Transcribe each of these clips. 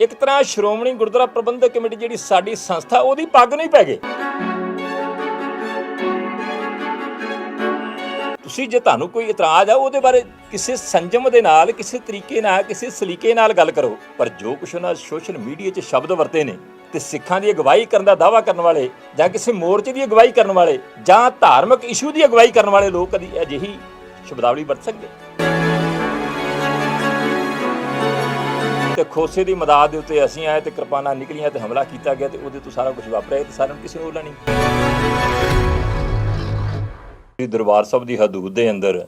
ਇੱਕ ਤਰ੍ਹਾਂ ਸ਼੍ਰੋਮਣੀ ਗੁਰਦੁਆਰਾ ਪ੍ਰਬੰਧਕ ਕਮੇਟੀ ਜਿਹੜੀ ਸਾਡੀ ਸੰਸਥਾ ਉਹਦੀ ਪੱਗ ਨਹੀਂ ਪੈ ਗਏ। ਤੁਸੀਂ ਜੇ ਤੁਹਾਨੂੰ ਕੋਈ ਇਤਰਾਜ਼ ਆ ਉਹਦੇ ਬਾਰੇ ਕਿਸੇ ਸੰਜਮ ਦੇ ਨਾਲ, ਕਿਸੇ ਤਰੀਕੇ ਨਾਲ, ਕਿਸੇ ਸਲੀਕੇ ਨਾਲ ਗੱਲ ਕਰੋ। ਪਰ ਜੋ ਕੁਛ ਉਹਨਾਂ ਸੋਸ਼ਲ ਮੀਡੀਆ 'ਚ ਸ਼ਬਦ ਵਰਤੇ ਨੇ ਤੇ ਸਿੱਖਾਂ ਦੀ ਅਗਵਾਈ ਕਰਨ ਦਾ ਦਾਅਵਾ ਕਰਨ ਵਾਲੇ ਜਾਂ ਕਿਸੇ ਮੋਰਚੇ ਦੀ ਅਗਵਾਈ ਕਰਨ ਵਾਲੇ ਜਾਂ ਧਾਰਮਿਕ ਇਸ਼ੂ ਦੀ ਅਗਵਾਈ ਕਰਨ ਵਾਲੇ ਲੋਕ ਕਦੀ ਅਜਿਹੀ ਸ਼ਬਦਾਵਲੀ ਵਰਤ ਸਕਦੇ? ਤੇ ਖੋਸੇ ਦੀ ਮਦਦ ਦੇ ਉੱਤੇ ਅਸੀਂ ਆਏ ਤੇ ਕਿਰਪਾਨਾਂ ਨਿਕਲੀਆਂ ਤੇ ਹਮਲਾ ਕੀਤਾ ਗਿਆ ਤੇ ਉਹਦੇ ਤੋਂ ਸਾਰਾ ਕੁਝ ਵਾਪਰਿਆ ਤੇ ਸਾਰਿਆਂ ਨੂੰ ਕਿਸੇ ਨੂੰ ਓਲਾ ਨਹੀਂ। ਦਰਬਾਰ ਸਾਹਿਬ ਦੀ ਹਦੂਦ ਦੇ ਅੰਦਰ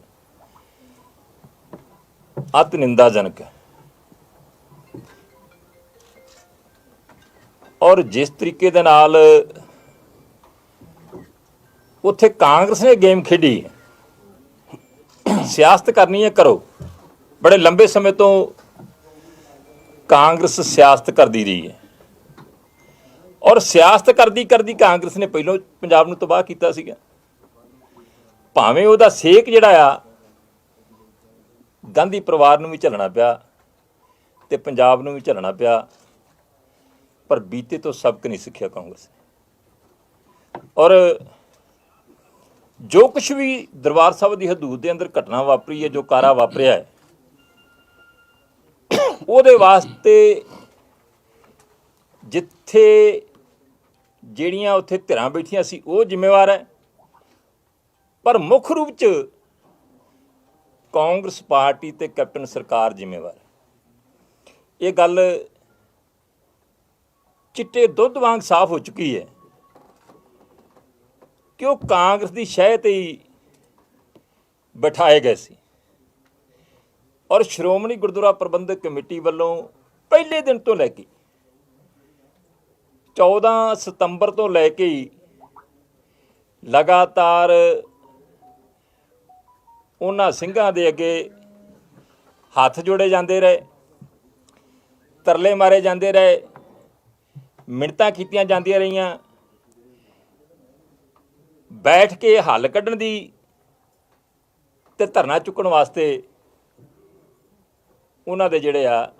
ਅਤ ਨਿੰਦਾਜਨਕ ਹੈ ਔਰ ਜਿਸ ਤਰੀਕੇ ਦੇ ਨਾਲ ਉੱਥੇ ਕਾਂਗਰਸ ਨੇ ਗੇਮ ਖੇਡੀ, ਸਿਆਸਤ ਕਰਨੀ ਹੈ ਕਰੋ। ਬੜੇ ਲੰਬੇ ਸਮੇਂ ਤੋਂ ਕਾਂਗਰਸ ਸਿਆਸਤ ਕਰਦੀ ਰਹੀ ਹੈ ਔਰ ਸਿਆਸਤ ਕਰਦੀ ਕਰਦੀ ਕਾਂਗਰਸ ਨੇ ਪਹਿਲੋਂ ਪੰਜਾਬ ਨੂੰ ਤਬਾਹ ਕੀਤਾ ਸੀਗਾ। ਭਾਵੇਂ ਉਹਦਾ ਸੇਕ ਜਿਹੜਾ ਆ ਗਾਂਧੀ ਪਰਿਵਾਰ ਨੂੰ ਵੀ ਝੱਲਣਾ ਪਿਆ ਤੇ ਪੰਜਾਬ ਨੂੰ ਵੀ ਝੱਲਣਾ ਪਿਆ, ਪਰ ਬੀਤੇ ਤੋਂ ਸਬਕ ਨਹੀਂ ਸਿੱਖਿਆ ਕਾਂਗਰਸ ਨੇ। ਔਰ ਜੋ ਕੁਛ ਵੀ ਦਰਬਾਰ ਸਾਹਿਬ ਦੀ ਹਦੂਦ ਦੇ ਅੰਦਰ ਘਟਨਾ ਵਾਪਰੀ ਹੈ, ਜੋ ਕਾਰਾ ਵਾਪਰਿਆ ਹੈ, ਉਹਦੇ ਵਾਸਤੇ ਜਿੱਥੇ ਜਿਹੜੀਆਂ ਉੱਥੇ ਧਿਰਾਂ ਬੈਠੀਆਂ ਸੀ ਉਹ ਜ਼ਿੰਮੇਵਾਰ ਹੈ, ਪਰ ਮੁੱਖ ਰੂਪ 'ਚ ਕਾਂਗਰਸ ਪਾਰਟੀ ਤੇ ਕੈਪਟਨ ਸਰਕਾਰ ਜ਼ਿੰਮੇਵਾਰ ਹੈ। ਇਹ ਗੱਲ ਚਿੱਟੇ ਦੁੱਧ ਵਾਂਗ ਸਾਫ਼ ਹੋ ਚੁੱਕੀ ਹੈ ਕਿ ਉਹ ਕਾਂਗਰਸ ਦੀ ਸ਼ਹਿ ਤੇ ਹੀ ਬਿਠਾਏ ਗਏ ਸੀ ਔਰ ਸ਼੍ਰੋਮਣੀ ਗੁਰਦੁਆਰਾ ਪ੍ਰਬੰਧਕ ਕਮੇਟੀ ਵੱਲੋਂ ਪਹਿਲੇ ਦਿਨ ਤੋਂ ਲੈ ਕੇ 14 ਸਤੰਬਰ ਤੋਂ ਲੈ ਕੇ ਹੀ ਲਗਾਤਾਰ ਉਹਨਾਂ ਸਿੰਘਾਂ ਦੇ ਅੱਗੇ ਹੱਥ ਜੋੜੇ ਜਾਂਦੇ ਰਹੇ, ਤਰਲੇ ਮਾਰੇ ਜਾਂਦੇ ਰਹੇ, ਮਿੰਨਤਾਂ ਕੀਤੀਆਂ ਜਾਂਦੀਆਂ ਰਹੀਆਂ। ਬੈਠ ਕੇ ਹੱਲ ਕੱਢਣ ਦੀ ਤੇ ਧਰਨਾ ਚੁੱਕਣ ਵਾਸਤੇ ਉਹਨਾਂ ਦੇ ਜਿਹੜੇ ਆ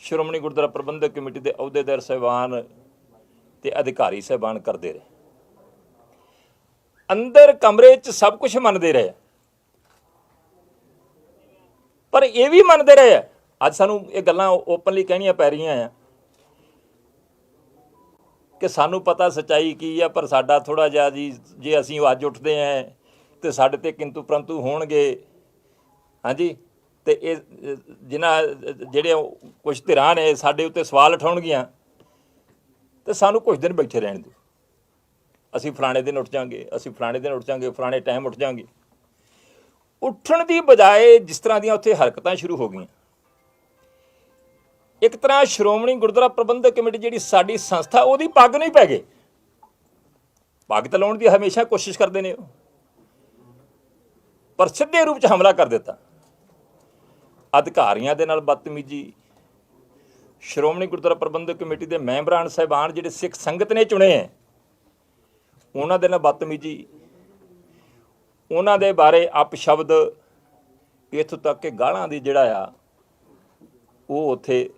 ਸ਼੍ਰੋਮਣੀ ਗੁਰਦੁਆਰਾ ਪ੍ਰਬੰਧਕ ਕਮੇਟੀ ਦੇ ਅਹੁਦੇਦਾਰ ਸਾਹਿਬਾਨ ਤੇ ਅਧਿਕਾਰੀ ਸਾਹਿਬਾਨ ਕਰਦੇ ਰਹੇ। ਅੰਦਰ ਕਮਰੇ 'ਚ ਸਭ ਕੁਝ ਮੰਨਦੇ ਰਹੇ, ਪਰ ਇਹ ਵੀ ਮੰਨਦੇ ਰਹੇ ਅੱਜ ਸਾਨੂੰ ਇਹ ਗੱਲਾਂ ਓਪਨਲੀ ਕਹਿਣੀਆਂ ਪੈ ਰਹੀਆਂ ਆ ਕਿ ਸਾਨੂੰ ਪਤਾ ਸੱਚਾਈ ਕੀ ਆ, ਪਰ ਸਾਡਾ ਥੋੜ੍ਹਾ ਜਿਹਾ ਜੀ ਜੇ ਅਸੀਂ ਅੱਜ ਉੱਠਦੇ ਹਾਂ ਤੇ ਸਾਡੇ ਤੇ ਕਿੰਤੂ ਪ੍ਰੰਤੂ ਹੋਣਗੇ। ਹਾਂਜੀ, ਤੇ ਇਹ ਜਿਨ੍ਹਾਂ ਜਿਹੜੇ ਕੁਛ ਧਿਰਾਂ ਨੇ ਸਾਡੇ ਉੱਤੇ ਸਵਾਲ ਉਠਾਉਣਗੀਆਂ ਤੇ ਸਾਨੂੰ ਕੁਛ ਦਿਨ ਬੈਠੇ ਰਹਿਣ ਦਿਓ। ਅਸੀਂ ਫਲਾਣੇ ਦਿਨ ਉੱਠ ਜਾਵਾਂਗੇ, ਅਸੀਂ ਫਲਾਣੇ ਦਿਨ ਉੱਠ ਜਾਵਾਂਗੇ, ਫਲਾਣੇ ਟਾਈਮ ਉੱਠ ਜਾਵਾਂਗੇ। ਉੱਠਣ ਦੀ ਬਜਾਏ ਜਿਸ ਤਰ੍ਹਾਂ ਦੀਆਂ ਉੱਥੇ ਹਰਕਤਾਂ ਸ਼ੁਰੂ ਹੋ ਗਈਆਂ, ਇੱਕ ਤਰ੍ਹਾਂ ਸ਼੍ਰੋਮਣੀ ਗੁਰਦੁਆਰਾ ਪ੍ਰਬੰਧਕ ਕਮੇਟੀ ਜਿਹੜੀ ਸਾਡੀ ਸੰਸਥਾ ਉਹਦੀ ਪੱਗ ਨਹੀਂ ਪੈ ਗਏ। ਪੱਗ ਤਾਂ ਲਾਉਣ ਦੀ ਹਮੇਸ਼ਾ ਕੋਸ਼ਿਸ਼ ਕਰਦੇ ਨੇ ਉਹ, ਪਰ ਸਿੱਧੇ ਰੂਪ 'ਚ ਹਮਲਾ ਕਰ ਦਿੱਤਾ। ਅਧਿਕਾਰੀਆਂ ਦੇ ਨਾਲ ਬਦਤਮੀਜੀ, ਸ਼੍ਰੋਮਣੀ ਗੁਰਦੁਆਰਾ ਪ੍ਰਬੰਧਕ ਕਮੇਟੀ ਦੇ ਮੈਂਬਰਾਂ ਸਾਹਿਬਾਨ ਜਿਹੜੇ ਸਿੱਖ ਸੰਗਤ ਨੇ ਚੁਣੇ ਹੈ ਉਹਨਾਂ ਦੇ ਨਾਲ ਬਦਤਮੀਜੀ, ਉਹਨਾਂ ਦੇ ਬਾਰੇ ਅਪਸ਼ਬਦ, ਇੱਥੋਂ ਤੱਕ ਕਿ ਗਾਲਾਂ ਦੀ ਜਿਹੜਾ ਆ ਉਹ ਉੱਥੇ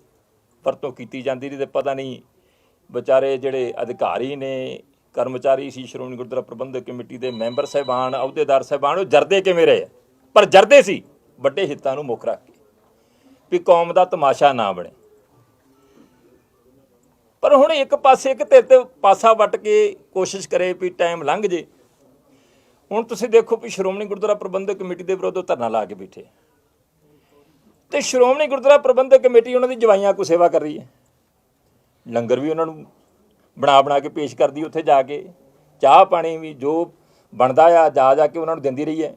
ਵਰਤੋਂ ਕੀਤੀ ਜਾਂਦੀ ਰਹੀ। ਤੇ ਪਤਾ ਨਹੀਂ ਵਿਚਾਰੇ ਜਿਹੜੇ ਅਧਿਕਾਰੀ ਨੇ, ਕਰਮਚਾਰੀ ਸੀ ਸ਼੍ਰੋਮਣੀ ਗੁਰਦੁਆਰਾ ਪ੍ਰਬੰਧਕ ਕਮੇਟੀ ਦੇ ਮੈਂਬਰ ਸਾਹਿਬਾਨ, ਅਹੁਦੇਦਾਰ ਸਾਹਿਬਾਨ, ਉਹ ਜਰਦੇ ਕਿਵੇਂ ਰਹੇ, ਪਰ ਜਰਦੇ ਸੀ ਵੱਡੇ ਹਿੱਤਾਂ ਨੂੰ ਮੁੱਖ ਰੱਖ ਕੇ ਵੀ ਕੌਮ ਦਾ ਤਮਾਸ਼ਾ ਨਾ ਬਣੇ। ਪਰ ਹੁਣ ਇੱਕ ਪਾਸੇ ਇੱਕ ਧਿਰ ਤੇ ਪਾਸਾ ਵੱਟ ਕੇ ਕੋਸ਼ਿਸ਼ ਕਰੇ ਵੀ ਟਾਈਮ ਲੰਘ ਜੇ। ਹੁਣ ਤੁਸੀਂ ਦੇਖੋ ਵੀ ਸ਼੍ਰੋਮਣੀ ਗੁਰਦੁਆਰਾ ਪ੍ਰਬੰਧਕ ਕਮੇਟੀ ਦੇ ਵਿਰੁੱਧ ਧਰਨਾ ਲਾ ਕੇ ਬੈਠੇ ਤੇ ਸ਼੍ਰੋਮਣੀ ਗੁਰਦੁਆਰਾ ਪ੍ਰਬੰਧਕ ਕਮੇਟੀ ਉਹਨਾਂ ਦੀ ਜਵਾਈਆਂ ਕੋ ਸੇਵਾ ਕਰ ਰਹੀ ਹੈ। ਲੰਗਰ ਵੀ ਉਹਨਾਂ ਨੂੰ ਬਣਾ ਕੇ ਪੇਸ਼ ਕਰਦੀ, ਉੱਥੇ ਜਾ ਕੇ ਚਾਹ ਪਾਣੀ ਵੀ ਜੋ ਬਣਦਾ ਆ ਜਾ ਕੇ ਉਹਨਾਂ ਨੂੰ ਦਿੰਦੀ ਰਹੀ ਹੈ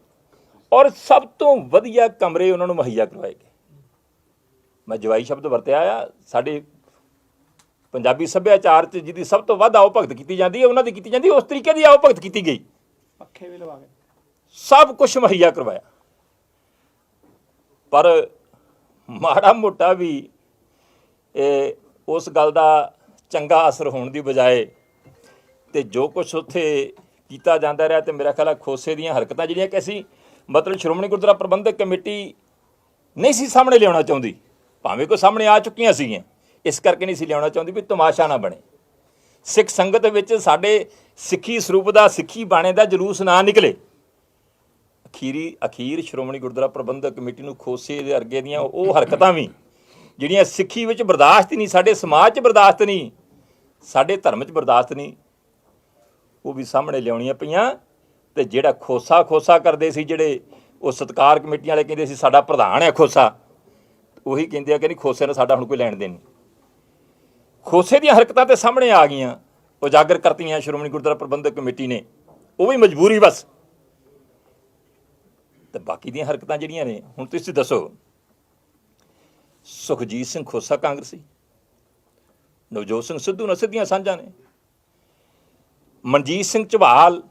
ਔਰ ਸਭ ਤੋਂ ਵਧੀਆ ਕਮਰੇ ਉਹਨਾਂ ਨੂੰ ਮੁਹੱਈਆ ਕਰਵਾਏ ਗਏ। ਮੈਂ ਜਵਾਈ ਸ਼ਬਦ ਵਰਤਿਆ ਆ। ਸਾਡੇ ਪੰਜਾਬੀ ਸੱਭਿਆਚਾਰ 'ਚ ਜਿਹਦੀ ਸਭ ਤੋਂ ਵੱਧ ਆਓ ਭਗਤ ਕੀਤੀ ਜਾਂਦੀ ਹੈ, ਉਹਨਾਂ ਦੀ ਕੀਤੀ ਜਾਂਦੀ, ਉਸ ਤਰੀਕੇ ਦੀ ਆਓ ਭਗਤ ਕੀਤੀ ਗਈ। ਪੱਖੇ ਵੀ ਲਵਾ ਕੇ ਸਭ ਕੁਛ ਮੁਹੱਈਆ ਕਰਵਾਇਆ, ਪਰ ਮਾੜਾ ਮੋਟਾ ਵੀ ਉਸ ਗੱਲ ਦਾ ਚੰਗਾ ਅਸਰ ਹੋਣ ਦੀ ਬਜਾਏ ਤੇ ਜੋ ਕੁਛ ਉੱਥੇ ਕੀਤਾ ਜਾਂਦਾ ਰਿਹਾ ਤੇ ਮੇਰਾ ਖਿਆਲ ਹੈ ਖੋਸੇ ਦੀਆਂ ਹਰਕਤਾਂ ਜਿਹੜੀਆਂ ਕਿ ਅਸੀਂ ਮਤਲਬ ਸ਼੍ਰੋਮਣੀ ਗੁਰਦੁਆਰਾ ਪ੍ਰਬੰਧਕ ਕਮੇਟੀ ਨਹੀਂ ਸੀ ਸਾਹਮਣੇ ਲਿਆਉਣਾ ਚਾਹੁੰਦੀ, ਭਾਵੇਂ ਕੋਈ ਸਾਹਮਣੇ ਆ ਚੁੱਕੀਆਂ ਸੀਗੀਆਂ। ਇਸ ਕਰਕੇ ਨਹੀਂ ਸੀ ਲਿਆਉਣਾ ਚਾਹੁੰਦੀ ਵੀ ਤਮਾਸ਼ਾ ਨਾ ਬਣੇ, ਸਿੱਖ ਸੰਗਤ ਵਿੱਚ ਸਾਡੇ ਸਿੱਖੀ ਸਰੂਪ ਦਾ, ਸਿੱਖੀ ਬਾਣੇ ਦਾ ਜਲੂਸ ਨਾ ਨਿਕਲੇ। ਅਖੀਰ ਸ਼੍ਰੋਮਣੀ ਗੁਰਦੁਆਰਾ ਪ੍ਰਬੰਧਕ ਕਮੇਟੀ ਨੂੰ ਖੋਸੇ ਦੇ ਅਰਗੇ ਦੀਆਂ ਉਹ ਹਰਕਤਾਂ ਵੀ ਜਿਹੜੀਆਂ ਸਿੱਖੀ ਵਿੱਚ ਬਰਦਾਸ਼ਤ ਨਹੀਂ, ਸਾਡੇ ਸਮਾਜ 'ਚ ਬਰਦਾਸ਼ਤ ਨਹੀਂ, ਸਾਡੇ ਧਰਮ 'ਚ ਬਰਦਾਸ਼ਤ ਨਹੀਂ, ਉਹ ਵੀ ਸਾਹਮਣੇ ਲਿਆਉਣੀਆਂ ਪਈਆਂ। ਤੇ ਜਿਹੜਾ ਖੋਸਾ ਕਰਦੇ ਸੀ, ਜਿਹੜੇ ਉਹ ਸਤਿਕਾਰ ਕਮੇਟੀਆਂ ਵਾਲੇ ਕਹਿੰਦੇ ਸੀ ਸਾਡਾ ਪ੍ਰਧਾਨ ਹੈ ਖੋਸਾ, ਉਹੀ ਕਹਿੰਦੇ ਆ ਕਿ ਨਹੀਂ ਖੋਸੇ ਨਾਲ ਸਾਡਾ ਹੁਣ ਕੋਈ ਲੈਣ ਦੇਣ ਨਹੀਂ। ਖੋਸੇ ਦੀਆਂ ਹਰਕਤਾਂ ਤੇ ਸਾਹਮਣੇ ਆ ਗਈਆਂ, ਉਜਾਗਰ ਕਰਤੀਆਂ ਸ਼੍ਰੋਮਣੀ ਗੁਰਦੁਆਰਾ ਪ੍ਰਬੰਧਕ ਕਮੇਟੀ ਨੇ, ਉਹ ਵੀ ਮਜਬੂਰੀ ਬਸ। ਤੇ ਬਾਕੀ ਦੀਆਂ ਹਰਕਤਾਂ ਜਿਹੜੀਆਂ ਨੇ, ਹੁਣ ਤੁਸੀਂ ਦੱਸੋ, ਸੁਖਜੀਤ ਸਿੰਘ ਖੋਸਾ ਕਾਂਗਰਸੀ, ਨਵਜੋਤ ਸਿੰਘ ਸਿੱਧੂ ਨਾਲ ਸਿੱਧੀਆਂ ਸਾਂਝਾਂ ਨੇ, ਮਨਜੀਤ ਸਿੰਘ ਝਬਾਲ,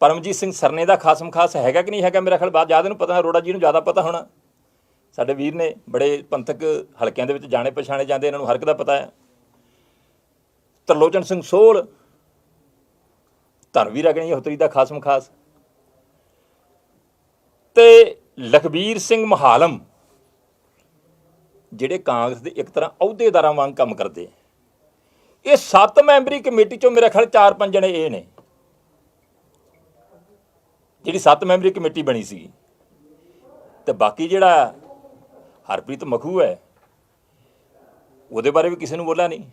ਪਰਮਜੀਤ ਸਿੰਘ ਸਰਨੇ ਦਾ ਖਾਸਮ ਖਾਸ ਹੈਗਾ ਕਿ ਨਹੀਂ ਹੈਗਾ, ਮੇਰਾ ਖਿਆਲ ਬਾਅਦ ਜ਼ਿਆਦਾ ਨੂੰ ਪਤਾ, ਅਰੋੜਾ ਜੀ ਨੂੰ ਜ਼ਿਆਦਾ ਪਤਾ ਹੋਣਾ, ਸਾਡੇ ਵੀਰ ਨੇ ਬੜੇ ਪੰਥਕ ਹਲਕਿਆਂ ਦੇ ਵਿੱਚ ਜਾਣੇ ਪਛਾਣੇ ਜਾਂਦੇ, ਇਹਨਾਂ ਨੂੰ ਹਰ ਇੱਕ ਦਾ ਪਤਾ ਹੈ। ਤਰਲੋਚਨ ਸਿੰਘ ਸੋਹਲ, ਧਰਮਵੀਰ ਅਗਨੀ ਹੋਤਰੀ ਦਾ ਖਾਸਮ ਖਾਸ, ਤੇ ਲਖਬੀਰ ਸਿੰਘ ਮਹਾਲਮ, ਜਿਹੜੇ ਕਾਂਗਰਸ ਦੇ ਇੱਕ ਤਰ੍ਹਾਂ ਅਹੁਦੇਦਾਰਾਂ ਵਾਂਗ ਕੰਮ ਕਰਦੇ। ਇਹ 7 ਮੈਂਬਰੀ ਕਮੇਟੀ ਚੋਂ ਮੇਰਾ ਖਿਆਲ 4-5 ਜਣੇ ਇਹ ਨੇ, ਜਿਹੜੀ 7 ਮੈਂਬਰੀ ਕਮੇਟੀ ਬਣੀ ਸੀ। ਤੇ ਬਾਕੀ ਜਿਹੜਾ ਹਰਪ੍ਰੀਤ ਮਖੂ ਹੈ, ਉਹਦੇ ਬਾਰੇ ਵੀ ਕਿਸੇ ਨੂੰ ਬੋਲਿਆ ਨਹੀਂ।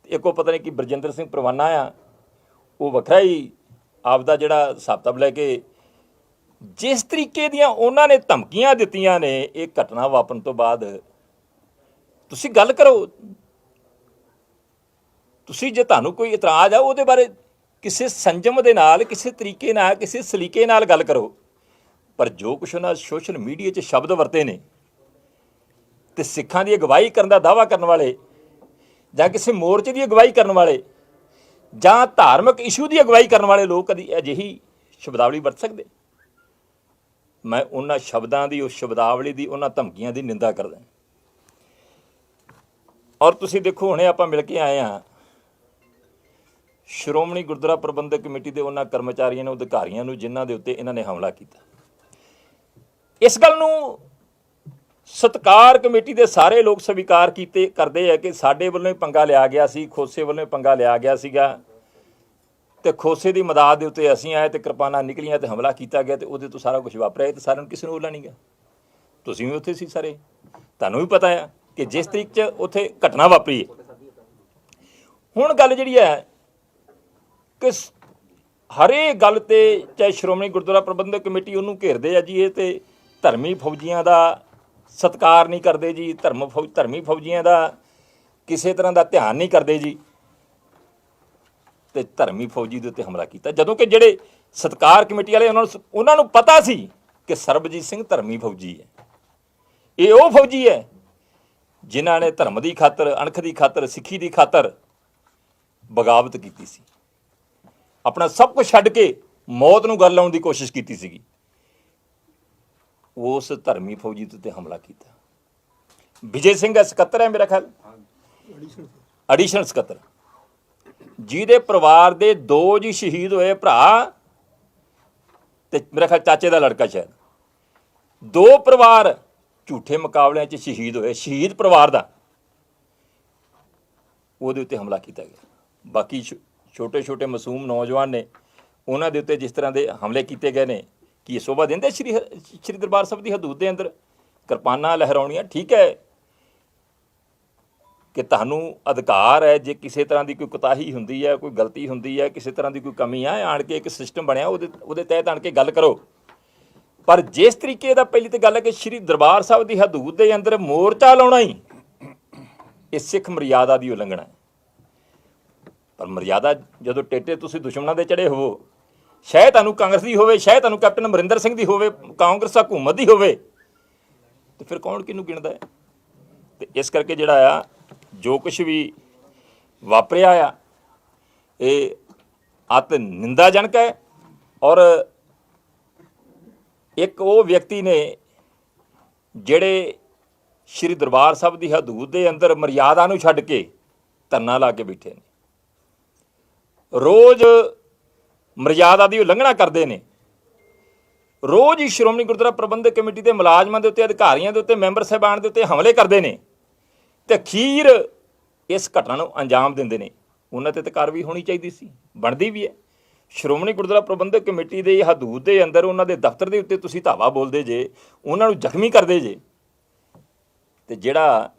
ਇੱਕ ਉਹ ਪਤਾ ਨਹੀਂ ਕਿ ਬਰਜਿੰਦਰ ਸਿੰਘ ਪਰਵਾਨਾ ਆ, ਉਹ ਵੱਖਰਾ ਹੀ ਆਪਦਾ ਜਿਹੜਾ ਹਿਸਾਬ ਲੈ ਕੇ, ਜਿਸ ਤਰੀਕੇ ਦੀਆਂ ਉਹਨਾਂ ਨੇ ਧਮਕੀਆਂ ਦਿੱਤੀਆਂ ਨੇ ਇਹ ਘਟਨਾ ਵਾਪਰਨ ਤੋਂ ਬਾਅਦ, ਤੁਸੀਂ ਗੱਲ ਕਰੋ। ਤੁਸੀਂ ਜੇ ਤੁਹਾਨੂੰ ਕੋਈ ਇਤਰਾਜ਼ ਆ ਉਹਦੇ ਬਾਰੇ ਕਿਸੇ ਸੰਜਮ ਦੇ ਨਾਲ, ਕਿਸੇ ਤਰੀਕੇ ਨਾਲ, ਕਿਸੇ ਸਲੀਕੇ ਨਾਲ ਗੱਲ ਕਰੋ। ਪਰ ਜੋ ਕੁਛ ਉਹਨਾਂ ਸੋਸ਼ਲ ਮੀਡੀਆ 'ਚ ਸ਼ਬਦ ਵਰਤੇ ਨੇ, ਤੇ ਸਿੱਖਾਂ ਦੀ ਅਗਵਾਈ ਕਰਨ ਦਾ ਦਾਅਵਾ ਕਰਨ ਵਾਲੇ, ਜਾਂ ਕਿਸੇ ਮੋਰਚੇ ਦੀ ਅਗਵਾਈ ਕਰਨ ਵਾਲੇ, ਜਾਂ ਧਾਰਮਿਕ ਇਸ਼ੂ ਦੀ ਅਗਵਾਈ ਕਰਨ ਵਾਲੇ ਲੋਕ ਕਦੀ ਅਜਿਹੀ ਸ਼ਬਦਾਵਲੀ ਵਰਤ ਸਕਦੇ? ਮੈਂ ਉਹਨਾਂ ਸ਼ਬਦਾਂ ਦੀ, ਉਸ ਸ਼ਬਦਾਵਲੀ ਦੀ, ਉਹਨਾਂ ਧਮਕੀਆਂ ਦੀ ਨਿੰਦਾ ਕਰਦਾ। ਔਰ ਤੁਸੀਂ ਦੇਖੋ, ਹੁਣੇ ਆਪਾਂ ਮਿਲ ਕੇ ਆਏ ਹਾਂ ਸ਼੍ਰੋਮਣੀ ਗੁਰਦੁਆਰਾ ਪ੍ਰਬੰਧਕ ਕਮੇਟੀ ਦੇ ਉਹਨਾਂ ਕਰਮਚਾਰੀਆਂ ਨੂੰ, ਅਧਿਕਾਰੀਆਂ ਨੂੰ, ਜਿਨ੍ਹਾਂ ਦੇ ਉੱਤੇ ਇਹਨਾਂ ਨੇ ਹਮਲਾ ਕੀਤਾ। ਇਸ ਗੱਲ ਨੂੰ ਸਤਿਕਾਰ ਕਮੇਟੀ ਦੇ ਸਾਰੇ ਲੋਕ ਸਵੀਕਾਰ ਕਰਦੇ ਆ ਕਿ ਸਾਡੇ ਵੱਲੋਂ ਹੀ ਪੰਗਾ ਲਿਆ ਗਿਆ ਸੀ, ਖੋਸੇ ਵੱਲੋਂ ਹੀ ਪੰਗਾ ਲਿਆ ਗਿਆ ਸੀਗਾ, ਤੇ ਖੋਸੇ ਦੀ ਮਦਦ ਦੇ ਉੱਤੇ ਅਸੀਂ ਆਏ ਤੇ ਕਿਰਪਾਨਾਂ ਨਿਕਲੀਆਂ ਤੇ ਹਮਲਾ ਕੀਤਾ ਗਿਆ, ਤੇ ਉਹਦੇ ਤੋਂ ਸਾਰਾ ਕੁਝ ਵਾਪਰਿਆ। ਤੇ ਸਾਰਿਆਂ ਨੂੰ ਕਿਸੇ ਨੂੰ ਓਲਾ ਨਹੀਂ ਗਿਆ। ਤੁਸੀਂ ਵੀ ਉੱਥੇ ਸੀ ਸਾਰੇ, ਤੁਹਾਨੂੰ ਵੀ ਪਤਾ ਆ ਕਿ ਜਿਸ ਤਰੀਕੇ 'ਚ ਉੱਥੇ ਘਟਨਾ ਵਾਪਰੀ ਹੈ। ਹੁਣ ਗੱਲ ਜਿਹੜੀ ਹੈ ਕਿ ਹਰੇ ਗੱਲ ਤੇ, ਚਾਹੇ ਸ਼੍ਰੋਮਣੀ ਗੁਰਦੁਆਰਾ ਪ੍ਰਬੰਧਕ ਕਮੇਟੀ ਉਹਨੂੰ ਘੇਰਦੇ ਆ ਜੀ, ਇਹ ਤੇ ਧਰਮੀ ਫੌਜੀਆਂ ਦਾ ਸਤਿਕਾਰ ਨਹੀਂ ਕਰਦੇ ਜੀ, ਧਰਮੀ ਫੌਜੀਆਂ ਦਾ ਕਿਸੇ ਤਰ੍ਹਾਂ ਦਾ ਧਿਆਨ ਨਹੀਂ ਕਰਦੇ ਜੀ, ਤੇ ਧਰਮੀ ਫੌਜੀ ਦੇ ਉੱਤੇ ਹਮਲਾ ਕੀਤਾ। ਜਦੋਂ ਕਿ ਜਿਹੜੇ ਸਤਿਕਾਰ ਕਮੇਟੀ ਵਾਲੇ, ਉਹਨਾਂ ਨੂੰ ਪਤਾ ਸੀ ਕਿ ਸਰਬਜੀਤ ਸਿੰਘ ਧਰਮੀ ਫੌਜੀ ਹੈ। ਇਹ ਉਹ ਫੌਜੀ ਹੈ ਜਿਨ੍ਹਾਂ ਨੇ ਧਰਮ ਦੀ ਖਾਤਰ, ਅਣਖ ਦੀ ਖਾਤਰ, ਸਿੱਖੀ ਦੀ ਖਾਤਰ ਬਗਾਵਤ ਕੀਤੀ ਸੀ, ਆਪਣਾ ਸਭ ਕੁਝ ਛੱਡ ਕੇ ਮੌਤ ਨੂੰ ਗੱਲ ਲਾਉਣ ਦੀ ਕੋਸ਼ਿਸ਼ ਕੀਤੀ ਸੀਗੀ। ਉਸ ਧਰਮੀ ਫੌਜੀ ਦੇ ਉੱਤੇ ਹਮਲਾ ਕੀਤਾ। ਵਿਜੇ ਸਿੰਘ ਸਕੱਤਰ ਹੈ ਮੇਰਾ ਖਿਆਲ, ਐਡੀਸ਼ਨਲ ਸਕੱਤਰ, ਜਿਹਦੇ ਪਰਿਵਾਰ ਦੇ 2 ਜੀ ਸ਼ਹੀਦ ਹੋਏ, ਭਰਾ ਤੇ ਮੇਰਾ ਖਿਆਲ ਚਾਚੇ ਦਾ ਲੜਕਾ, ਸ਼ਾਇਦ 2 ਪਰਿਵਾਰ ਝੂਠੇ ਮੁਕਾਬਲਿਆਂ 'ਚ ਸ਼ਹੀਦ ਹੋਏ, ਸ਼ਹੀਦ ਪਰਿਵਾਰ ਦਾ, ਉਹਦੇ ਉੱਤੇ ਹਮਲਾ ਕੀਤਾ ਗਿਆ। ਬਾਕੀ ਛੋਟੇ ਛੋਟੇ ਮਾਸੂਮ ਨੌਜਵਾਨ ਨੇ, ਉਹਨਾਂ ਦੇ ਉੱਤੇ ਜਿਸ ਤਰ੍ਹਾਂ ਦੇ ਹਮਲੇ ਕੀਤੇ ਗਏ ਨੇ, ਕੀ ਇਹ ਸ਼ੋਭਾ ਦਿੰਦੇ ਸ਼੍ਰੀ ਦਰਬਾਰ ਸਾਹਿਬ ਦੀ ਹਦੂਦ ਦੇ ਅੰਦਰ ਕਿਰਪਾਨਾਂ ਲਹਿਰਾਉਣੀਆਂ? ਠੀਕ ਹੈ ਕਿ ਤੁਹਾਨੂੰ ਅਧਿਕਾਰ ਹੈ, ਜੇ ਕਿਸੇ ਤਰ੍ਹਾਂ ਦੀ ਕੋਈ ਕੁਤਾਹੀ ਹੁੰਦੀ ਹੈ, ਕੋਈ ਗਲਤੀ ਹੁੰਦੀ ਹੈ, ਕਿਸੇ ਤਰ੍ਹਾਂ ਦੀ ਕੋਈ ਕਮੀ ਆ, ਆਣ ਕੇ ਇੱਕ ਸਿਸਟਮ ਬਣਿਆ ਉਹਦੇ ਤਹਿਤ ਆਣ ਕੇ ਗੱਲ ਕਰੋ। ਪਰ ਜਿਸ ਤਰੀਕੇ ਦਾ, ਪਹਿਲੀ ਤਾਂ ਗੱਲ ਹੈ ਕਿ ਸ਼੍ਰੀ ਦਰਬਾਰ ਸਾਹਿਬ ਦੀ ਹਦੂਦ ਦੇ ਅੰਦਰ ਮੋਰਚਾ ਲਾਉਣਾ ਹੀ ਇਹ ਸਿੱਖ ਮਰਿਆਦਾ ਦੀ ਉਲੰਘਣਾ ਹੈ। ਪਰ ਮਰਿਆਦਾ ਜਦੋਂ ਟੇਟੇ ਤੁਸੀਂ ਦੁਸ਼ਮਣਾਂ ਦੇ ਚੜੇ ਹੋਵੋ, ਸ਼ਾਇਦ ਤੁਹਾਨੂੰ ਕਾਂਗਰਸ ਦੀ ਹੋਵੇ, ਸ਼ਾਇਦ ਤੁਹਾਨੂੰ ਕੈਪਟਨ ਅਮਰਿੰਦਰ ਸਿੰਘ ਦੀ ਹੋਵੇ, ਕਾਂਗਰਸ ਹਕੂਮਤ ਦੀ ਹੋਵੇ, ਤੇ ਫਿਰ ਕੌਣ ਕਿਹਨੂੰ ਗਿਣਦਾ ਹੈ? ਤੇ ਇਸ ਕਰਕੇ ਜਿਹੜਾ ਆ, ਜੋ ਕੁਛ ਵੀ ਵਾਪਰਿਆ ਆ, ਇਹ ਅਤ ਨਿੰਦਾਜਨਕ ਹੈ। ਔਰ ਇੱਕ ਉਹ ਵਿਅਕਤੀ ਨੇ ਜਿਹੜੇ ਸ਼੍ਰੀ ਦਰਬਾਰ ਸਾਹਿਬ ਦੀ ਹਦੂਦ ਦੇ ਅੰਦਰ ਮਰਿਆਦਾ ਨੂੰ ਛੱਡ ਕੇ ਧਰਨਾ ਲਾ ਕੇ ਬੈਠੇ ਨੇ, ਰੋਜ਼ ਮਰਿਆਦਾ ਦੀ ਉਲੰਘਣਾ ਕਰਦੇ ਨੇ, ਰੋਜ਼ ਹੀ ਸ਼੍ਰੋਮਣੀ ਗੁਰਦੁਆਰਾ ਪ੍ਰਬੰਧਕ ਕਮੇਟੀ ਦੇ ਮੁਲਾਜ਼ਮਾਂ ਦੇ ਉੱਤੇ, ਅਧਿਕਾਰੀਆਂ ਦੇ ਉੱਤੇ, ਮੈਂਬਰ ਸਾਹਿਬਾਨ ਦੇ ਉੱਤੇ ਹਮਲੇ ਕਰਦੇ ਨੇ। ਤੇ ਅਖੀਰ ਇਸ ਘਟਨਾ ਨੂੰ ਅੰਜਾਮ ਦਿੰਦੇ ਨੇ, ਉਹਨਾਂ ਤੇ ਤਾਂ ਕਾਰਵਾਈ ਹੋਣੀ ਚਾਹੀਦੀ ਸੀ, ਬਣਦੀ ਵੀ ਹੈ। ਸ਼੍ਰੋਮਣੀ ਗੁਰਦੁਆਰਾ ਪ੍ਰਬੰਧਕ ਕਮੇਟੀ ਦੇ ਹਦੂਦ ਦੇ ਅੰਦਰ ਉਹਨਾਂ ਦੇ ਦਫ਼ਤਰ ਦੇ ਉੱਤੇ ਤੁਸੀਂ ਧਾਵਾ ਬੋਲਦੇ ਜੇ, ਉਹਨਾਂ ਨੂੰ ਜ਼ਖਮੀ ਕਰਦੇ ਜੇ, ਤੇ ਜਿਹੜਾ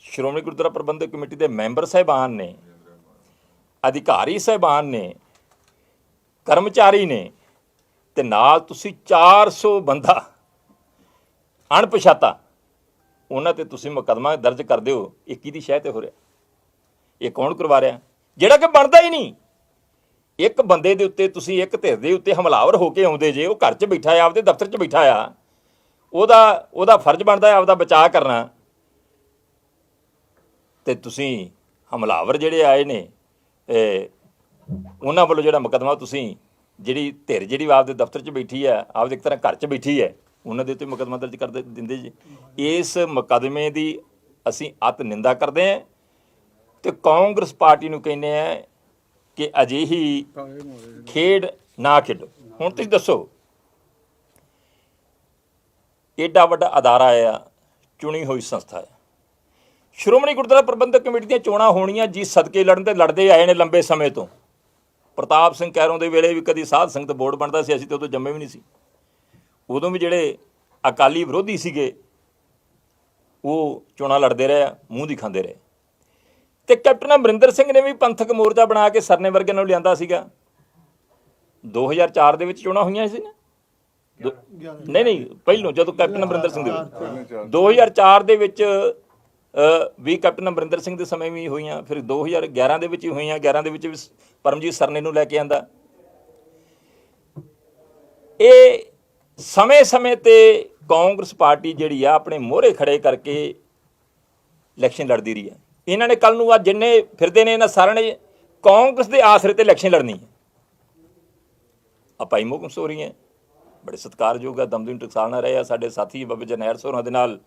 ਸ਼੍ਰੋਮਣੀ ਗੁਰਦੁਆਰਾ ਪ੍ਰਬੰਧਕ ਕਮੇਟੀ ਦੇ ਮੈਂਬਰ ਸਾਹਿਬਾਨ ਨੇ, ਅਧਿਕਾਰੀ ਸਾਹਿਬਾਨ ਨੇ, ਕਰਮਚਾਰੀ ਨੇ, ਤੇ ਨਾਲ ਤੁਸੀਂ 400 ਬੰਦਾ ਅਣਪਛਾਤਾ, ਉਹਨਾਂ ਤੇ ਤੁਸੀਂ ਮੁਕੱਦਮਾ ਦਰਜ ਕਰ ਦਿਓ। ਇਹ ਕਿਹਦੀ ਸ਼ਹਿ ਤੇ ਹੋ ਰਿਹਾ? ਇਹ ਕੌਣ ਕਰਵਾ ਰਿਹਾ? ਜਿਹੜਾ ਕਿ ਬਣਦਾ ਹੀ ਨਹੀਂ। ਇੱਕ ਬੰਦੇ ਦੇ ਉੱਤੇ ਤੁਸੀਂ, ਇੱਕ ਧਿਰ ਦੇ ਉੱਤੇ ਹਮਲਾਵਰ ਹੋ ਕੇ ਆਉਂਦੇ ਜੇ, ਉਹ ਘਰ 'ਚ ਬੈਠਾ ਆ, ਆਪਦੇ ਦਫ਼ਤਰ 'ਚ ਬੈਠਾ ਆ, ਉਹਦਾ ਫਰਜ਼ ਬਣਦਾ ਹੈ ਆਪਦਾ ਬਚਾਅ ਕਰਨਾ, ਤੇ ਤੁਸੀਂ ਹਮਲਾਵਰ ਜਿਹੜੇ ਆਏ ਨੇ ਉਹਨਾਂ ਵੱਲੋਂ ਜਿਹੜਾ ਮੁਕੱਦਮਾ, ਤੁਸੀਂ ਜਿਹੜੀ ਧਿਰ ਜਿਹੜੀ ਆਪਦੇ ਦਫ਼ਤਰ 'ਚ ਬੈਠੀ ਹੈ, ਆਪਦੇ ਇੱਕ ਤਰ੍ਹਾਂ ਘਰ 'ਚ ਬੈਠੀ ਹੈ, ਉਹਨਾਂ ਦੇ ਉੱਤੇ ਮੁਕੱਦਮਾ ਦਰਜ ਕਰ ਦਿੰਦੇ ਜੀ। ਇਸ ਮੁਕੱਦਮੇ ਦੀ ਅਸੀਂ ਅਤ ਨਿੰਦਾ ਕਰਦੇ ਹਾਂ ਤੇ ਕਾਂਗਰਸ ਪਾਰਟੀ ਨੂੰ ਕਹਿੰਦੇ ਹਾਂ ਕਿ ਅਜਿਹੀ ਖੇਡ ਨਾ ਖੇਡੋ। ਹੁਣ ਤੁਸੀਂ ਦੱਸੋ, ਏਡਾ ਵੱਡਾ ਅਦਾਰਾ ਆ, ਚੁਣੀ ਹੋਈ ਸੰਸਥਾ ਹੈ, ਸ਼੍ਰੋਮਣੀ ਗੁਰਦੁਆਰਾ ਪ੍ਰਬੰਧਕ ਕਮੇਟੀ ਦੀਆਂ ਚੋਣਾਂ ਹੋਣੀਆਂ ਜੀ ਸਦਕੇ ਲੜਨ ਤੇ ਲੜਦੇ ਆਏ ਨੇ ਲੰਬੇ ਸਮੇਂ ਤੋਂ। ਪ੍ਰਤਾਪ ਸਿੰਘ ਕੈਰੋਂ ਦੇ ਵੇਲੇ ਵੀ ਕਦੀ ਸਾਧ ਸੰਗਤ ਬੋਰਡ ਬਣਦਾ ਸੀ, ਅਸੀਂ ਤਾਂ ਉਦੋਂ ਜੰਮੇ ਵੀ ਨਹੀਂ ਸੀ। ਉਦੋਂ ਵੀ ਜਿਹੜੇ ਅਕਾਲੀ ਵਿਰੋਧੀ ਸੀਗੇ ਉਹ ਚੋਣਾਂ ਲੜਦੇ ਰਹੇ, ਮੂੰਹ ਦੀ ਖਾਂਦੇ ਰਹੇ। ਤੇ ਕੈਪਟਨ ਅਮਰਿੰਦਰ ਸਿੰਘ ਨੇ ਵੀ ਪੰਥਕ ਮੋਰਚਾ ਬਣਾ ਕੇ ਸਰਨੇ ਵਰਗੇ ਨੂੰ ਲਿਆਂਦਾ ਸੀਗਾ। 2004 ਦੇ ਵਿੱਚ ਚੋਣਾਂ ਹੋਈਆਂ ਸੀ ਨਾ? ਨਹੀਂ, ਪਹਿਲੋਂ ਜਦੋਂ ਕੈਪਟਨ ਅਮਰਿੰਦਰ ਸਿੰਘ ਦੇ 2004 ਦੇ ਵਿੱਚ ਵੀ ਕੈਪਟਨ ਅਮਰਿੰਦਰ ਸਿੰਘ ਦੇ ਸਮੇਂ ਵੀ ਹੋਈਆਂ, ਫਿਰ 2011 ਦੇ ਵਿੱਚ ਹੀ ਹੋਈਆਂ। 11 ਦੇ ਵਿੱਚ ਵੀ ਪਰਮਜੀਤ ਸਰਨੇ ਨੂੰ ਲੈ ਕੇ ਆਂਦਾ। ਇਹ ਸਮੇਂ-ਸਮੇਂ ਤੇ ਕਾਂਗਰਸ ਪਾਰਟੀ ਜਿਹੜੀ ਆ ਆਪਣੇ ਮੋਹਰੇ ਖੜੇ ਕਰਕੇ ਇਲੈਕਸ਼ਨ ਲੜਦੀ ਰਹੀ ਹੈ। ਇਹਨਾਂ ਨੇ ਕੱਲ ਨੂੰ ਅੱਜ ਜਿੰਨੇ ਫਿਰਦੇ ਨੇ, ਇਹਨਾਂ ਸਾਰਿਆਂ ਨੇ ਕਾਂਗਰਸ ਦੇ ਆਸਰੇ ਤੇ ਇਲੈਕਸ਼ਨ ਲੜਨੀ ਹੈ। ਆ ਭਾਈ ਮੋਹਕਮ ਸੋਰੀ ਹੈ, ਬੜੇ ਸਤਿਕਾਰਯੋਗ ਆ, ਦਮਦਮੀ ਟਕਸਾਲ ਨਾਲ ਰਹੇ ਆ, ਸਾਡੇ ਸਾਥੀ ਬਾਬਾ ਜਰਨੈਲ ਸੋਰਾਂ ਦੇ ਨਾਲ